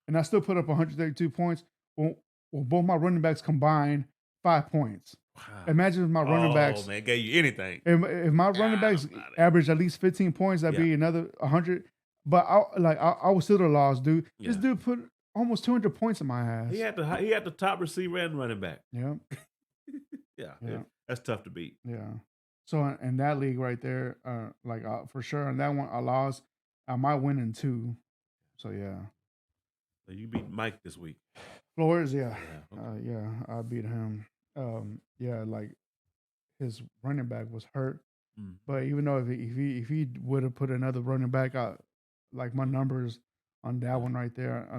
and I still put up 132 points. Well, both my running backs combined 5 points. Wow. Imagine if my running Oh, backs man, gave you anything. if my running God backs almighty. average at least 15 points, that'd Yeah. be another 100. But I was still the lost, dude. This Yeah. dude put almost 200 points in my ass. He had the top receiver and running back. Yeah, Yeah, yeah, that's tough to beat. yeah. So in that league right there, for sure, and that one I lost. I might win in 2. So yeah, So you beat Mike this week. Flores, yeah, Yeah, okay. yeah, I beat him. Yeah, like his running back was hurt, Mm. but even though if he would have put another running back out, like my numbers on that Yeah. one right there, It's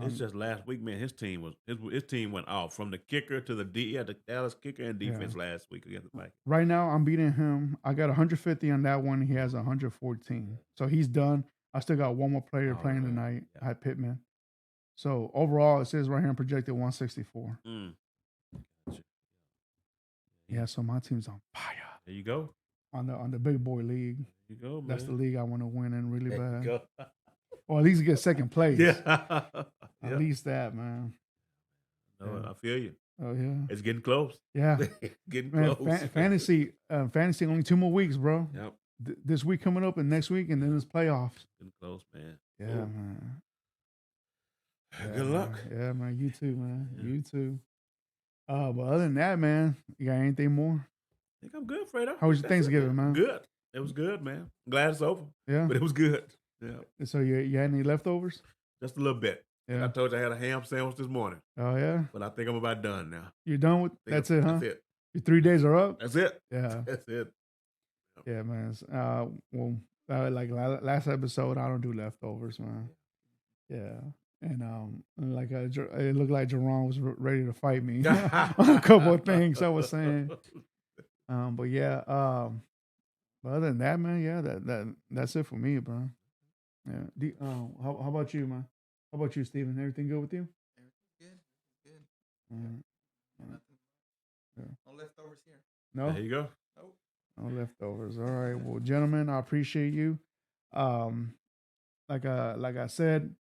on just last week, man. His team went off from the kicker to the had the Dallas kicker and yeah. defense last week against the Vikings. Right now, I'm beating him. I got 150 on that one. He has 114, so he's done. I still got one more player Oh, playing man. tonight. Yeah. I had Pittman. So overall, it says right here, I'm projected 164. Mm. Gotcha. Yeah, so my team's on fire There you go. on the big boy league. There you go, man. That's the league I want to win in really There you bad. go. Or at least get second place. Yeah. At least that, man. No, Yeah. I feel you. Oh yeah. It's getting close. Yeah. Getting Man, close. fantasy only 2 more weeks, bro. Yep. This week coming up and next week, and then it's playoffs. Getting close, man. Yeah, Cool. man. Yeah, Good luck. man. Yeah, man. You too, man. Yeah. You too. But other than that, man, you got anything more? I think I'm good, Fredo. How was your That's it, Thanksgiving, man? Good. It was good, man. I'm glad it's over. Yeah. But it was good. Yeah. So you had any leftovers? Just a little bit. Yeah. I told you I had a ham sandwich this morning, Oh yeah. but I think I'm about done now. You're done with that's it, huh? That's it. Your 3 days are up. That's it. Yeah. That's it. Yeah, man. Like last episode, I don't do leftovers, man. Yeah. And it looked like Jerome was ready to fight me on a couple of things I was saying. But yeah. But other than that, man, yeah, that's it for me, bro. Yeah. How about you, man? How about you, Steven? Everything good with you? Everything good. All right. Yeah. No leftovers here. No? There you go. Nope. No leftovers. All right. Well, gentlemen, I appreciate you. Like I said,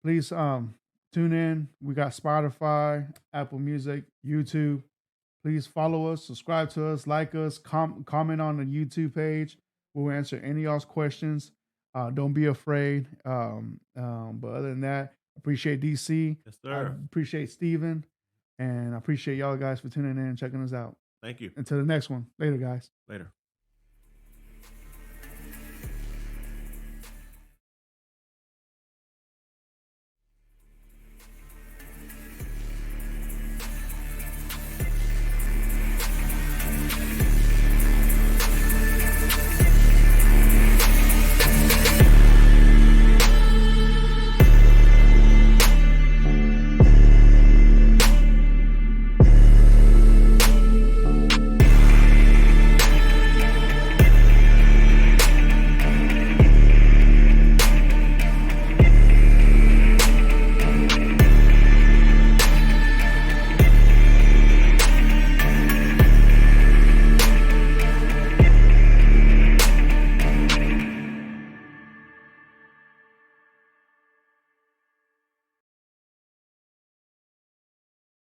please tune in. We got Spotify, Apple Music, YouTube. Please follow us, subscribe to us, like us, comment on the YouTube page. We'll answer any of y'all's questions. Don't be afraid. But other than that, appreciate DC. Yes, I sir. appreciate Steven. And I appreciate y'all guys for tuning in and checking us out. Thank you. Until the next one. Later, guys. Later.